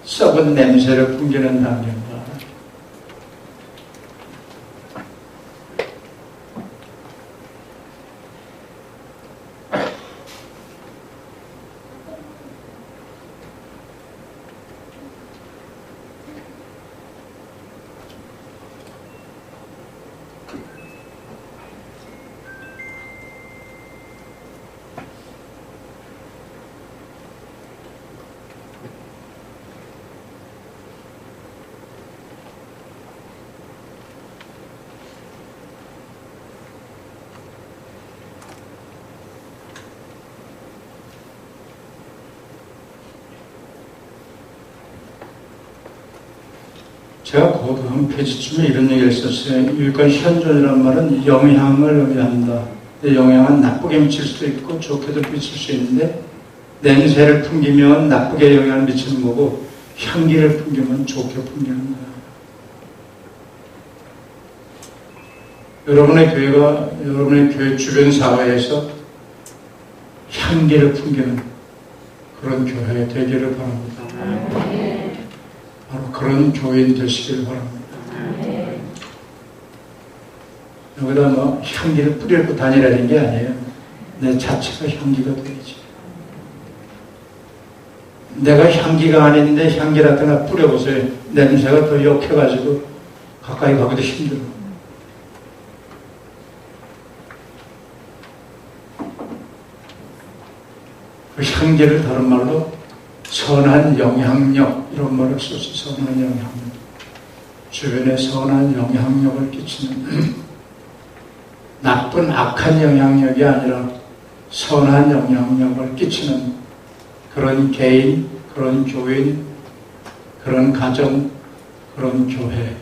썩은 냄새를 풍기는 단계인가? 제가 그 한 페이지쯤에 이런 얘기를 했었어요. 일단 현존이란 말은 영향을 의미한다. 영향은 나쁘게 미칠 수도 있고 좋게도 미칠 수 있는데 냄새를 풍기면 나쁘게 영향을 미치는 거고 향기를 풍기면 좋게 풍기는 거야. 여러분의 교회 주변 사회에서 향기를 풍기는 그런 교회 되기를 바랍니다. 바로 그런 교인 되시길 바랍니다. 여기다 뭐 향기를 뿌리고 다니라는 게 아니에요. 내 자체가 향기가 되지. 내가 향기가 아닌데 향기라도 하나 뿌려보세요. 냄새가 더 역해가지고 가까이 가기도 힘들어. 그 향기를 다른 말로 선한 영향력 이런 말을 써서 선한 영향력, 주변에 선한 영향력을 끼치는 나쁜 악한 영향력이 아니라 선한 영향력을 끼치는 그런 개인, 그런 교인, 그런 가정, 그런 교회.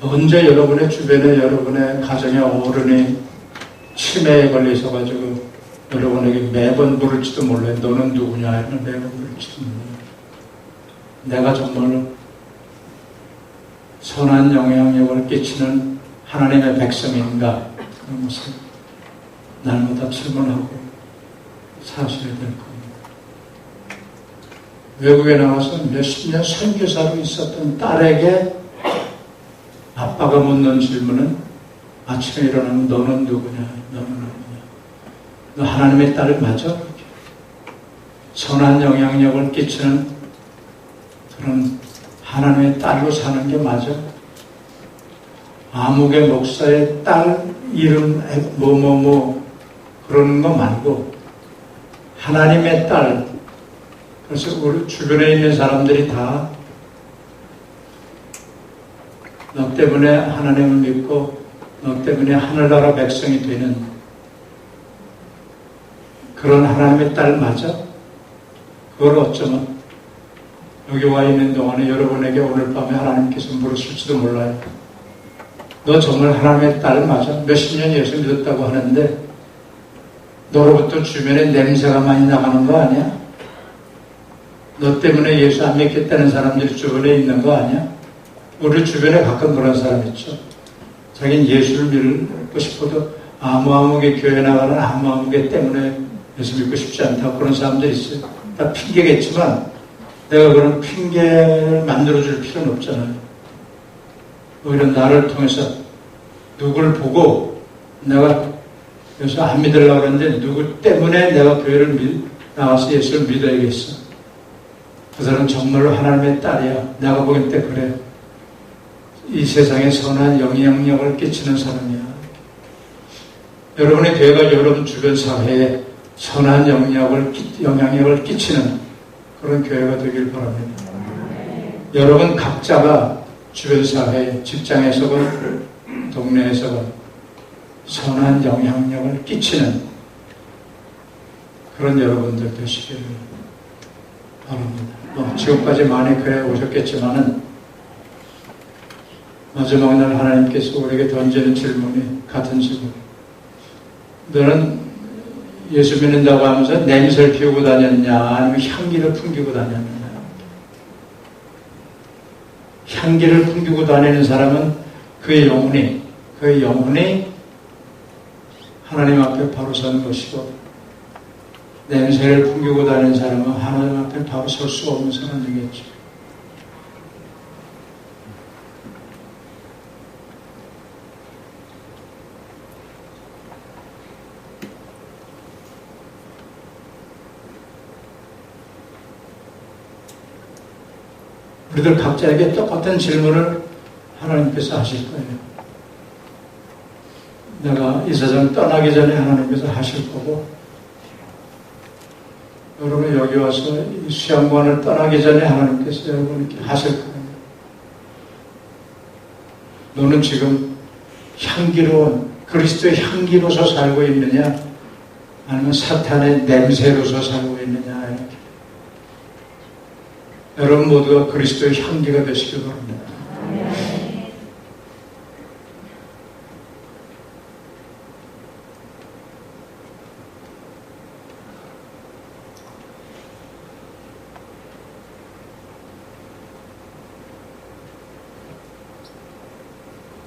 언제 여러분의 주변에 여러분의 가정의 어른이 치매에 걸려 있어가지고 여러분에게 매번 물을지도 몰라요. 너는 누구냐? 이런 매번 물을지도 몰라요. 내가 정말로 선한 영향력을 끼치는 하나님의 백성인가? 그런 것을 날마다 질문하고 사셔야 될 겁니다. 외국에 나가서 몇십 년 선교사로 있었던 딸에게 아빠가 묻는 질문은 아침에 일어나면 너는 누구냐? 너는 누구냐? 너 하나님의 딸 맞아? 선한 영향력을 끼치는 그런 하나님의 딸로 사는 게 맞아? 아무개 목사의 딸 이름 뭐뭐뭐 그러는 거 말고 하나님의 딸. 그래서 우리 주변에 있는 사람들이 다 너 때문에 하나님을 믿고 너 때문에 하늘나라 백성이 되는 그런 하나님의 딸 맞아? 그걸 어쩌면 여기 와 있는 동안에 여러분에게 오늘 밤에 하나님께서 물으실지도 몰라요. 너 정말 하나님의 딸 맞아? 몇십 년 예수 믿었다고 하는데 너로부터 주변에 냄새가 많이 나가는 거 아니야? 너 때문에 예수 안 믿겠다는 사람들이 주변에 있는 거 아니야? 우리 주변에 가끔 그런 사람 있죠. 자기는 예수를 믿고 싶어도 아무개 교회 나가는 아무개 때문에 예수 믿고 싶지 않다. 그런 사람들이 있어요. 다 핑계겠지만 내가 그런 핑계를 만들어줄 필요는 없잖아요. 오히려 나를 통해서 누굴 보고 내가 예수 안 믿으려고 그러는데 누구 때문에 내가 교회를 나와서 예수를 믿어야겠어. 그 사람은 정말로 하나님의 딸이야. 내가 보길 때 그래. 이 세상에 선한 영향력을 끼치는 사람이야. 여러분의 교회가 여러분 주변 사회에 선한 영향력을 끼치는 그런 교회가 되길 바랍니다. 여러분 각자가 주변 사회, 직장에서건 동네에서건 선한 영향력을 끼치는 그런 여러분들 되시기를 바랍니다. 지금까지 많이 교회에 오셨겠지만은 마지막 날 하나님께서 우리에게 던지는 질문이 같은 질문. 너는 예수 믿는다고 하면서 냄새를 피우고 다녔냐? 아니면 향기를 풍기고 다녔냐? 향기를 풍기고 다니는 사람은 그의 영혼이 하나님 앞에 바로 선 것이고, 냄새를 풍기고 다니는 사람은 하나님 앞에 바로 설 수 없는 사람이겠죠. 우리들 각자에게 똑같은 질문을 하나님께서 하실 거예요. 내가 이 세상 떠나기 전에 하나님께서 하실 거고, 여러분이 여기 와서 이 수양관을 떠나기 전에 하나님께서 여러분께 하실 거예요. 너는 지금 향기로운 그리스도의 향기로서 살고 있느냐, 아니면 사탄의 냄새로서 살고 있느냐. 이렇게. 여러분 모두가 그리스도의 향기가 되시길 바랍니다.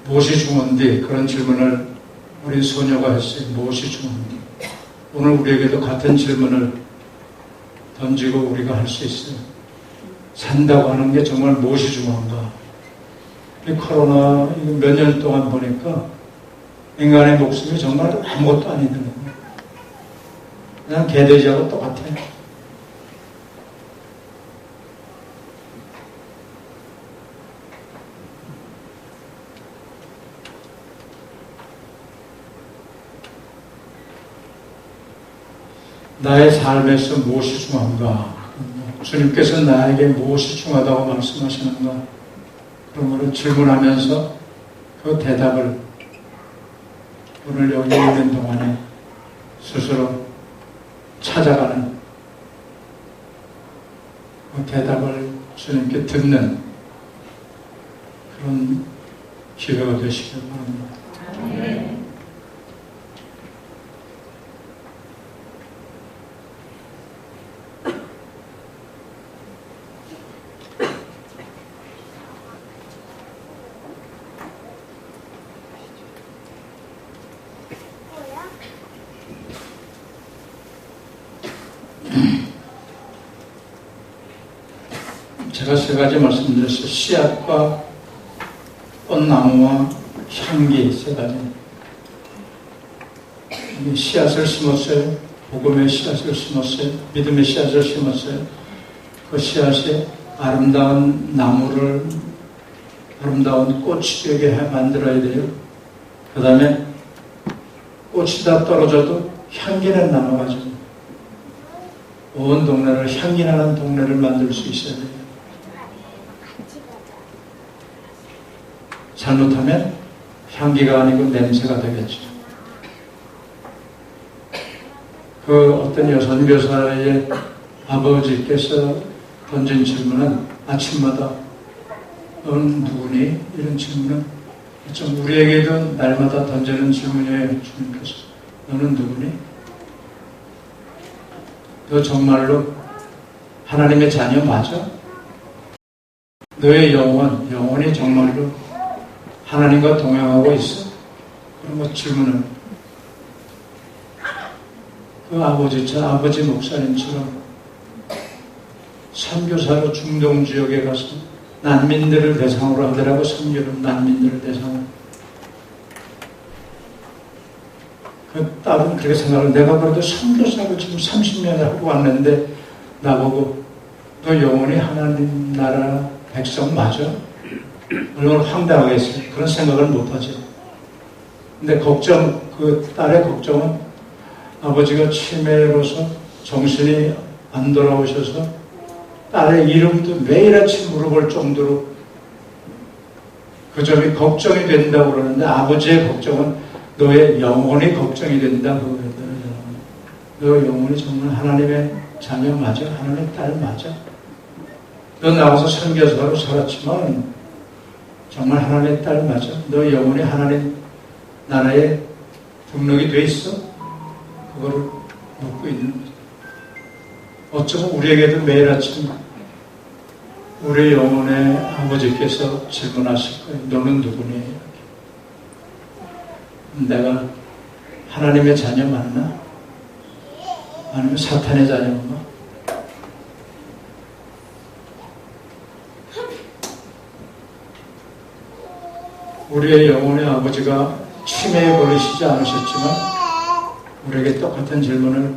무엇이 중요한데? 그런 질문을 우리 소녀가 했어요. 무엇이 중요한데? 오늘 우리에게도 같은 질문을 던지고 우리가 할 수 있어요. 산다고 하는 게 정말 무엇이 중요한가? 이 코로나 몇 년 동안 보니까 인간의 목숨이 정말 아무것도 아니더라고요. 그냥 개돼지하고 똑같아요. 나의 삶에서 무엇이 중요한가? 주님께서 나에게 무엇이 중요하다고 말씀하시는가? 그러므로 질문하면서 그 대답을 오늘 여기 있는 동안에 스스로 찾아가는 그 대답을 주님께 듣는 그런 기회가 되시길 바랍니다. 제가 세 가지 말씀드렸어요. 씨앗과 꽃나무와 향기 세 가지. 씨앗을 심었어요. 복음의 씨앗을 심었어요. 믿음의 씨앗을 심었어요. 그 씨앗이 아름다운 나무를 아름다운 꽃이 되게 만들어야 돼요. 그 다음에 꽃이 다 떨어져도 향기는 남아가지고 온 동네를 향기나는 동네를 만들 수 있어야 돼요. 잘못하면 향기가 아니고 냄새가 되겠죠. 그 어떤 여선교사의 아버지께서 던진 질문은 아침마다 너는 누구니? 이런 질문은 좀 우리에게도 날마다 던지는 질문이에요. 주님께서 너는 누구니? 너 정말로 하나님의 자녀 맞아? 너의 영혼이 정말로 하나님과 동행하고 있어? 그런 거 질문을 그 아버지 목사님처럼 선교사로 중동 지역에 가서 난민들을 대상으로 하더라고. 선교를 난민들을 대상으로. 그 딸은 그렇게 생각을 내가 그래도 선교사를 지금 30년을 하고 왔는데 나보고 너 영원히 하나님 나라 백성 맞아? 얼마나 황당하게 했어요. 그런 생각을 못하죠. 근데 그 딸의 걱정은 아버지가 치매로서 정신이 안 돌아오셔서 딸의 이름도 매일 아침 물어볼 정도로 그 점이 걱정이 된다고 그러는데 아버지의 걱정은 너의 영혼이 걱정이 된다. 너 영혼이 정말 하나님의 자녀 맞아? 하나님의 딸 맞아? 너 나와서 선교사로 살았지만 정말 하나님의 딸 맞아? 너 영혼이 하나님 나라에 등록이 돼 있어? 그거를 묻고 있는 거죠. 어쩌면 우리에게도 매일 아침 우리 영혼의 아버지께서 질문하실 거예요. 너는 누구니? 내가 하나님의 자녀 맞나? 아니면 사탄의 자녀인가? 우리의 영혼의 아버지가 치매에 걸리시지 않으셨지만 우리에게 똑같은 질문을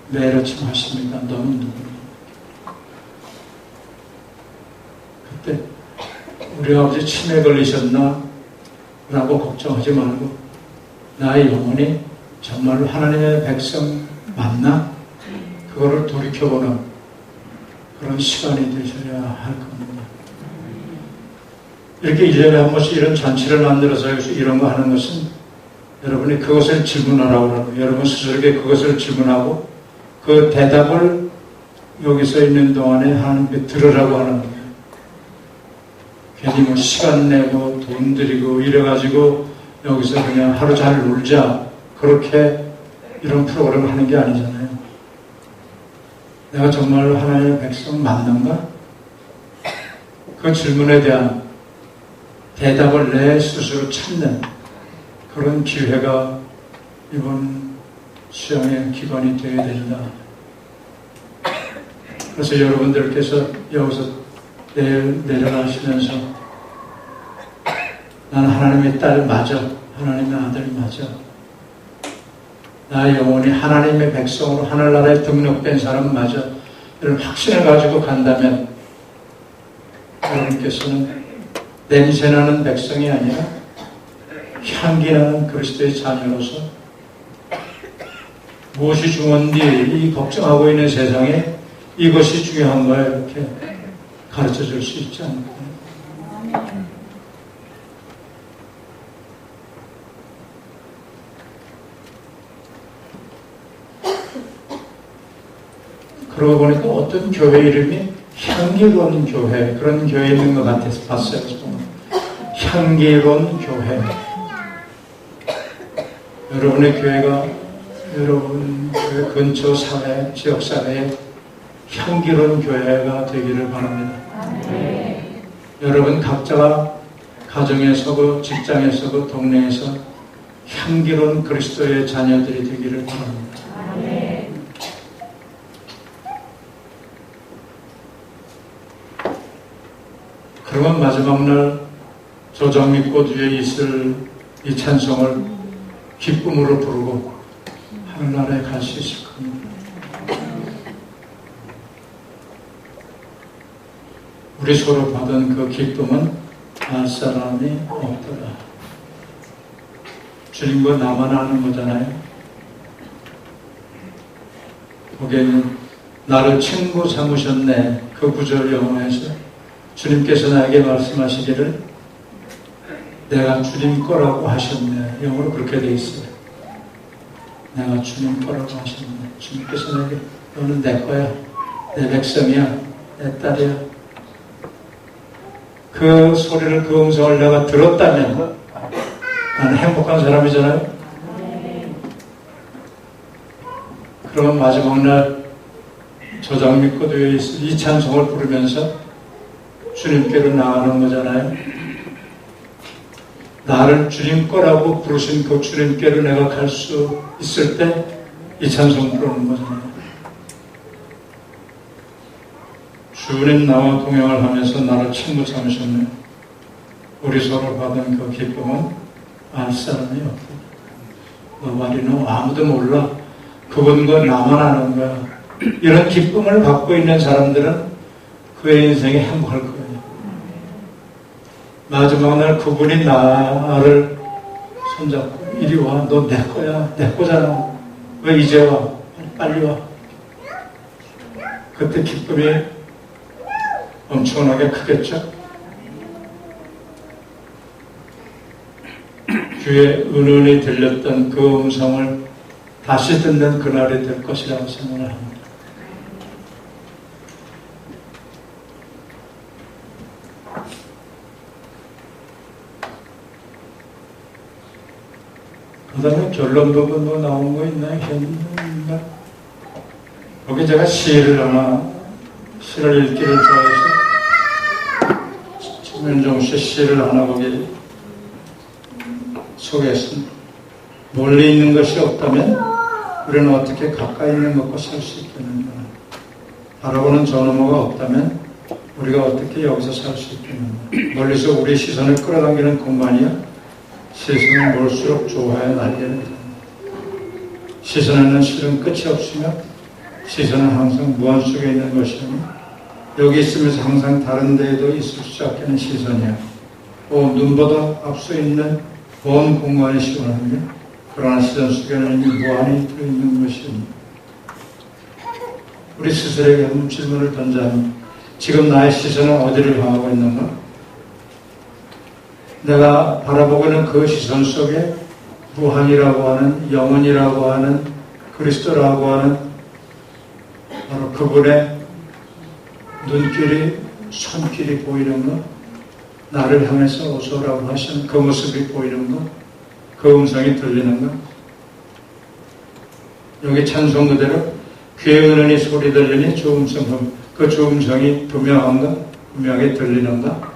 매일 아침 하십니다. 너는 누구니? 그때 우리 아버지 치매에 걸리셨나? 라고 걱정하지 말고 나의 영혼이 정말로 하나님의 백성 맞나? 그거를 돌이켜보는 그런 시간이 되셔야 할 겁니다. 이렇게 1년에 한 번씩 이런 잔치를 만들어서 여기서 이런 거 하는 것은 여러분이 그것을 질문하라고 하고 여러분 스스로에게 그것을 질문하고 그 대답을 여기서 있는 동안에 하나님께 들으라고 하는 거예요. 괜히 뭐 시간 내고 돈 들이고 이래가지고 여기서 그냥 하루 잘 놀자 그렇게 이런 프로그램을 하는 게 아니잖아요. 내가 정말 하나님의 백성 맞는가? 그 질문에 대한 대답을 내 스스로 찾는 그런 기회가 이번 수양의 기간이 되어야 된다. 그래서 여러분들께서 여기서 내려가시면서 나는 하나님의 딸 맞아. 하나님의 아들 맞아. 나 영혼이 하나님의 백성으로 하늘나라에 등록된 사람 맞아. 이런 확신을 가지고 간다면 여러분께서는 냄새나는 백성이 아니라 향기나는 그리스도의 자녀로서 무엇이 중요한지 이 걱정하고 있는 세상에 이것이 중요한 거야 이렇게 가르쳐 줄 수 있지 않을까요? 그러고 보니까 어떤 교회 이름이 향기로운 교회 그런 교회 있는 것 같아서 봤어요. 향기로운 교회. 여러분의 교회가 여러분 그 근처 사회, 지역 사회에 향기로운 교회가 되기를 바랍니다. 여러분 각자가 가정에서고 직장에서고 동네에서 향기로운 그리스도의 자녀들이 되기를 바랍니다. 그러면 마지막 날 조정미꽃 위에 있을 이 찬송을 기쁨으로 부르고 하늘나라에 갈 수 있을 겁니다. 우리 서로 받은 그 기쁨은 알 사람이 없더라. 주님과 나만 아는 거잖아요. 거기에는 나를 친구 삼으셨네. 그 구절 영어에서 주님께서 나에게 말씀하시기를 내가 주님 거라고 하셨네. 영어로 그렇게 돼 있어요. 내가 주님 거라고 하셨네. 주님께서 내게 너는 내 거야. 내 백성이야. 내 딸이야. 그 소리를 그 음성을 내가 들었다면 나는 행복한 사람이잖아요. 그러면 마지막 날 저장미꽃 위에 있을 이 찬송을 부르면서 주님께로 나가는 거잖아요. 나를 주님 거라고 부르신 그 주님께로 내가 갈 수 있을 때 이 찬송 부르는 거잖아요. 주님 나와 동행을 하면서 나를 친구 삼으셨네. 우리 서로 받은 그 기쁨은 알 사람이 없다. 너 말이 너 아무도 몰라. 그분과 나만 아는 거야. 이런 기쁨을 갖고 있는 사람들은 그의 인생에 행복할 거예요. 마지막 날 그분이 나를 손잡고 이리 와. 너 내 거야. 내 거잖아. 왜 이제 와? 빨리 와. 그때 기쁨이 엄청나게 크겠죠? 귀에 은은히 들렸던 그 음성을 다시 듣는 그날이 될 것이라고 생각을 합니다. 그 다음에 결론 부분 뭐 나온 거 있나요? 현인가? 거기 제가 시를 읽기를 좋아해서 김현종 씨 시를 하나 거기 소개했습니다. 멀리 있는 것이 없다면 우리는 어떻게 가까이 있는 것과 살 수 있겠는가? 바라보는 저 너머가 없다면 우리가 어떻게 여기서 살 수 있겠는가? 멀리서 우리 시선을 끌어당기는 공간이야 시선을 볼수록 좋아야 날개를 듭니다. 시선에는 실은 끝이 없으며 시선은 항상 무한 속에 있는 것이며 여기 있으면서 항상 다른 데에도 있을 수 없는 시선이야. 눈보다 앞서 있는 먼 공간이 시원한데 그러나 시선 속에는 이미 무한히 들어있는 것입니다. 우리 스스로에게 한번 질문을 던자면 지금 나의 시선은 어디를 향하고 있는가? 내가 바라보고 있는 그 시선 속에 무한이라고 하는, 영원이라고 하는, 그리스도라고 하는 바로 그분의 눈길이, 손길이 보이는 것, 나를 향해서 오소라고 하시는 그 모습이 보이는 것, 그 음성이 들리는 것. 여기 찬송 그대로 귀에 은은히 소리 들리니 주 음성, 그 주 음성이 분명한가? 분명하게 들리는가?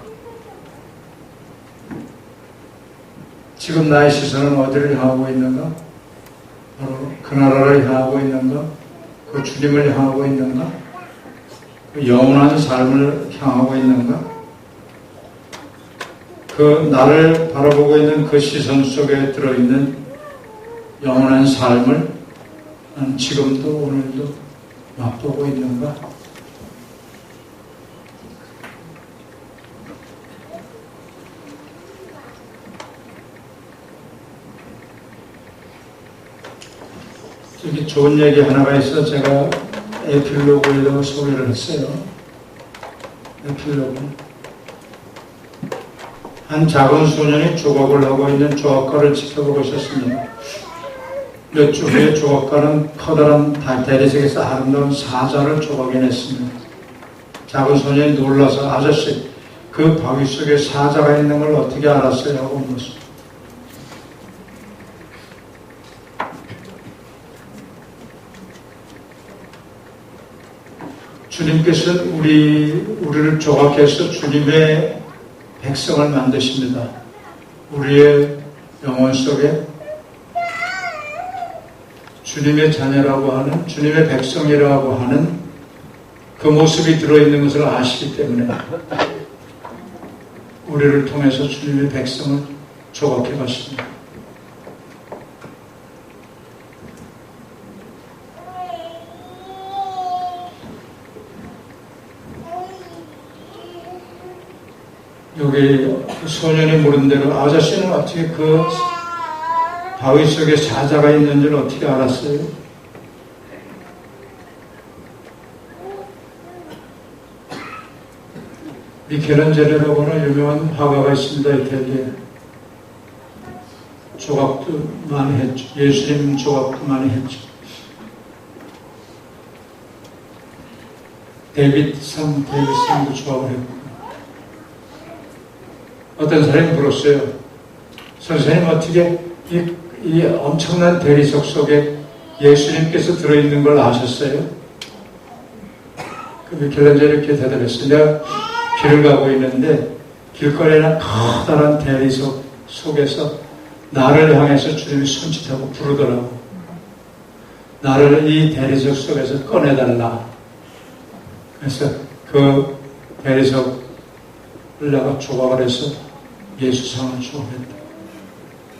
지금 나의 시선은 어디를 향하고 있는가? 바로 그 나라를 향하고 있는가? 그 주님을 향하고 있는가? 그 영원한 삶을 향하고 있는가? 그 나를 바라보고 있는 그 시선 속에 들어있는 영원한 삶을 나는 지금도 오늘도 맛보고 있는가? 여기 좋은 얘기 하나가 있어 제가 에필로그에다가 소개를 했어요. 에필로그. 한 작은 소년이 조각을 하고 있는 조각가를 지켜보고 있었습니다. 몇 주 후에 조각가는 커다란 대리석에서 아름다운 사자를 조각해냈습니다. 작은 소년이 놀라서 아저씨, 그 바위 속에 사자가 있는 걸 어떻게 알았어요? 하고 물었습니다. 주님께서 우리를 조각해서 주님의 백성을 만드십니다. 우리의 영혼 속에 주님의 자녀라고 하는, 주님의 백성이라고 하는 그 모습이 들어있는 것을 아시기 때문에 우리를 통해서 주님의 백성을 조각해 가십니다. 여기 소년이 물은 대로 아저씨는 어떻게 그 바위 속에 사자가 있는 줄 어떻게 알았어요? 미켈란젤로라고 하는 유명한 화가가 있습니다. 이탈리아에. 조각도 많이 했죠. 예수님 조각도 많이 했죠. 데이비드상도 조각을 했고. 어떤 사람이 물었어요. 선생님 어떻게 이 엄청난 대리석 속에 예수님께서 들어있는 걸 아셨어요? 그 미켈란젤로 이렇게 대답했어요. 내가 길을 가고 있는데 길거리에는 커다란 대리석 속에서 나를 향해서 주님이 손짓하고 부르더라고. 나를 이 대리석 속에서 꺼내달라. 그래서 그 대리석을 내가 조각을 해서 예수상을 조각했다.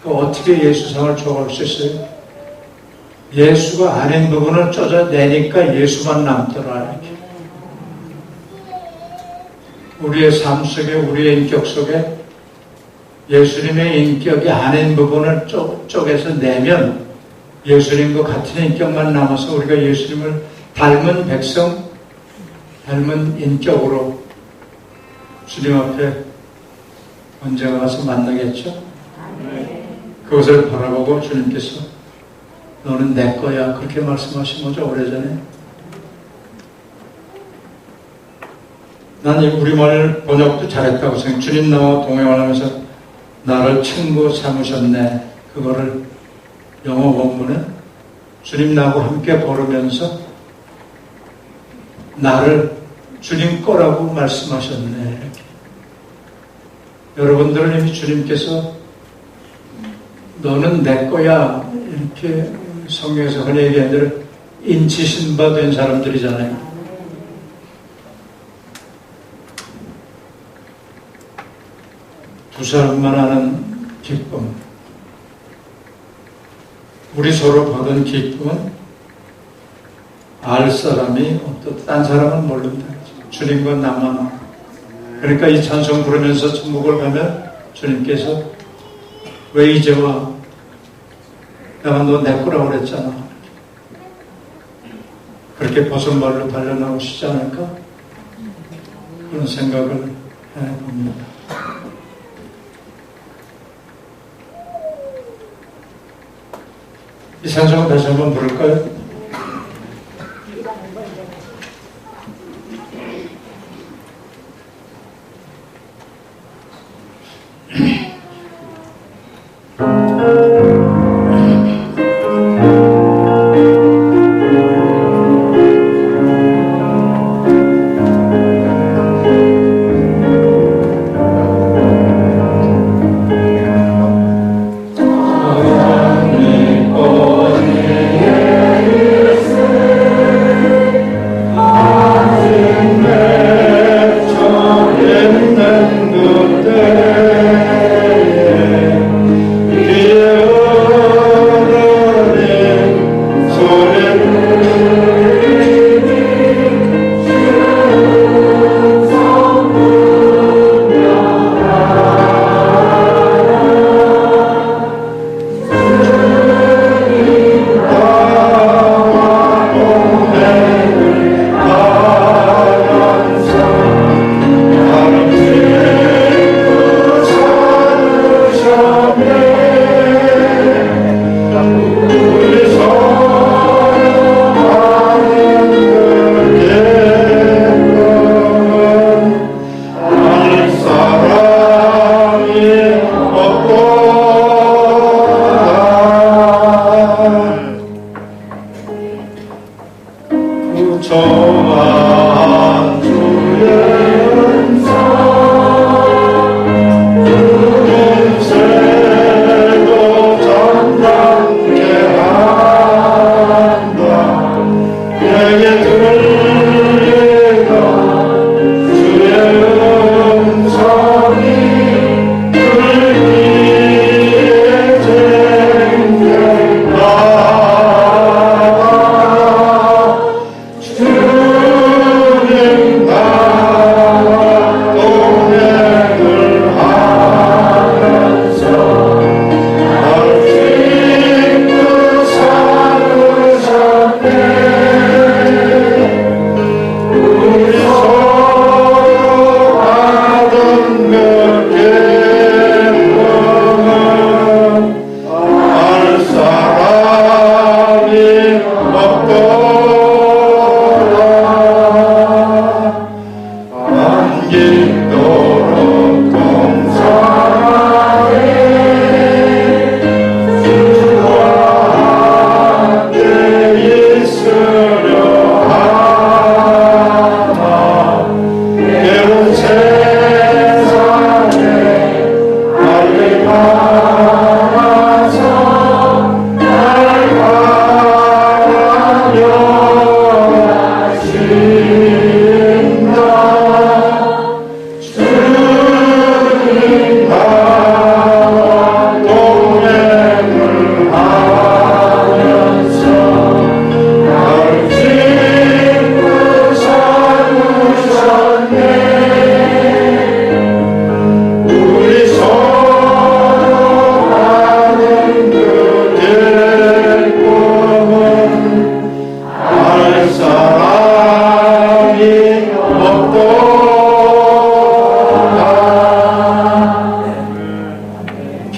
어떻게 예수상을 조각할 수 있어요? 예수가 아닌 부분을 쪄내니까 예수만 남더라. 이렇게. 우리의 삶 속에, 우리의 인격 속에 예수님의 인격이 아닌 부분을 쪼개서 내면 예수님과 같은 인격만 남아서 우리가 예수님을 닮은 백성, 닮은 인격으로 주님 앞에 언제가 가서 만나겠죠? 그것을 바라보고 주님께서 너는 내 거야 그렇게 말씀하신 거죠. 오래전에. 난 이 우리말 번역도 잘했다고 생각해요. 주님 나와 동행을 하면서 나를 친구 삼으셨네. 그거를 영어 본문에 주님 나하고 함께 걸으면서 나를 주님 거라고 말씀하셨네. 이렇게. 여러분들은 이미 주님께서 너는 내 거야 이렇게 성경에서 흔히 얘기하는 대로 인치신 바 된 사람들이잖아요. 두 사람만 아는 기쁨, 우리 서로 받은 기쁨은 알 사람이 없다. 딴 사람은 모른다. 주님과 나만. 그러니까 이 찬송 부르면서 천국을 가면 주님께서 왜 이제 와? 내가 너 내 거라고 그랬잖아. 그렇게 버선발로 달려나오시지 않을까? 그런 생각을 해봅니다. 이 찬송을 다시 한번 부를까요?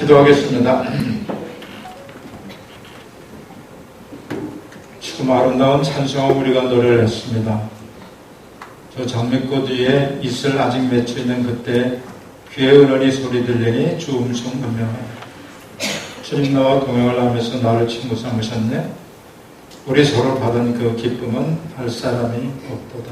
기도하겠습니다. 지금 아름다운 찬송을 우리가 노래를 했습니다. 저 장미꽃 위에 이슬 아직 맺혀 있는 그때 귀에 은은히 소리 들리니 주 음성 음명하여 주님 나와 동행을 하면서 나를 친구 삼으셨네. 우리 서로 받은 그 기쁨은 할 사람이 없도다.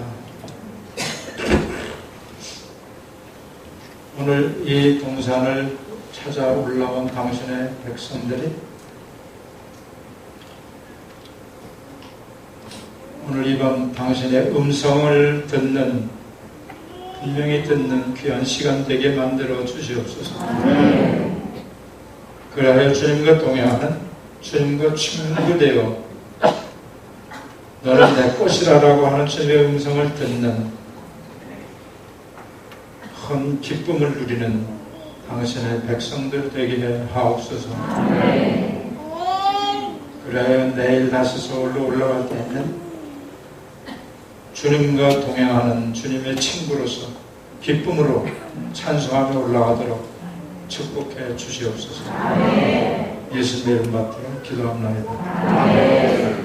오늘 이 동산을 찾아 올라온 당신의 백성들이 오늘 이번 당신의 음성을 듣는, 분명히 듣는 귀한 시간 되게 만들어 주시옵소서. 그래야 주님과 동행하는, 주님과 친구 되어 너는 내 꽃이라라고 하는 주님의 음성을 듣는 큰 기쁨을 누리는 당신의 백성들 되게 하옵소서. 그래야 내일 다시 서울로 올라갈 때는 주님과 동행하는 주님의 친구로서 기쁨으로 찬송하며 올라가도록 축복해 주시옵소서. 예수님의 이름 받들어 기도합나이다.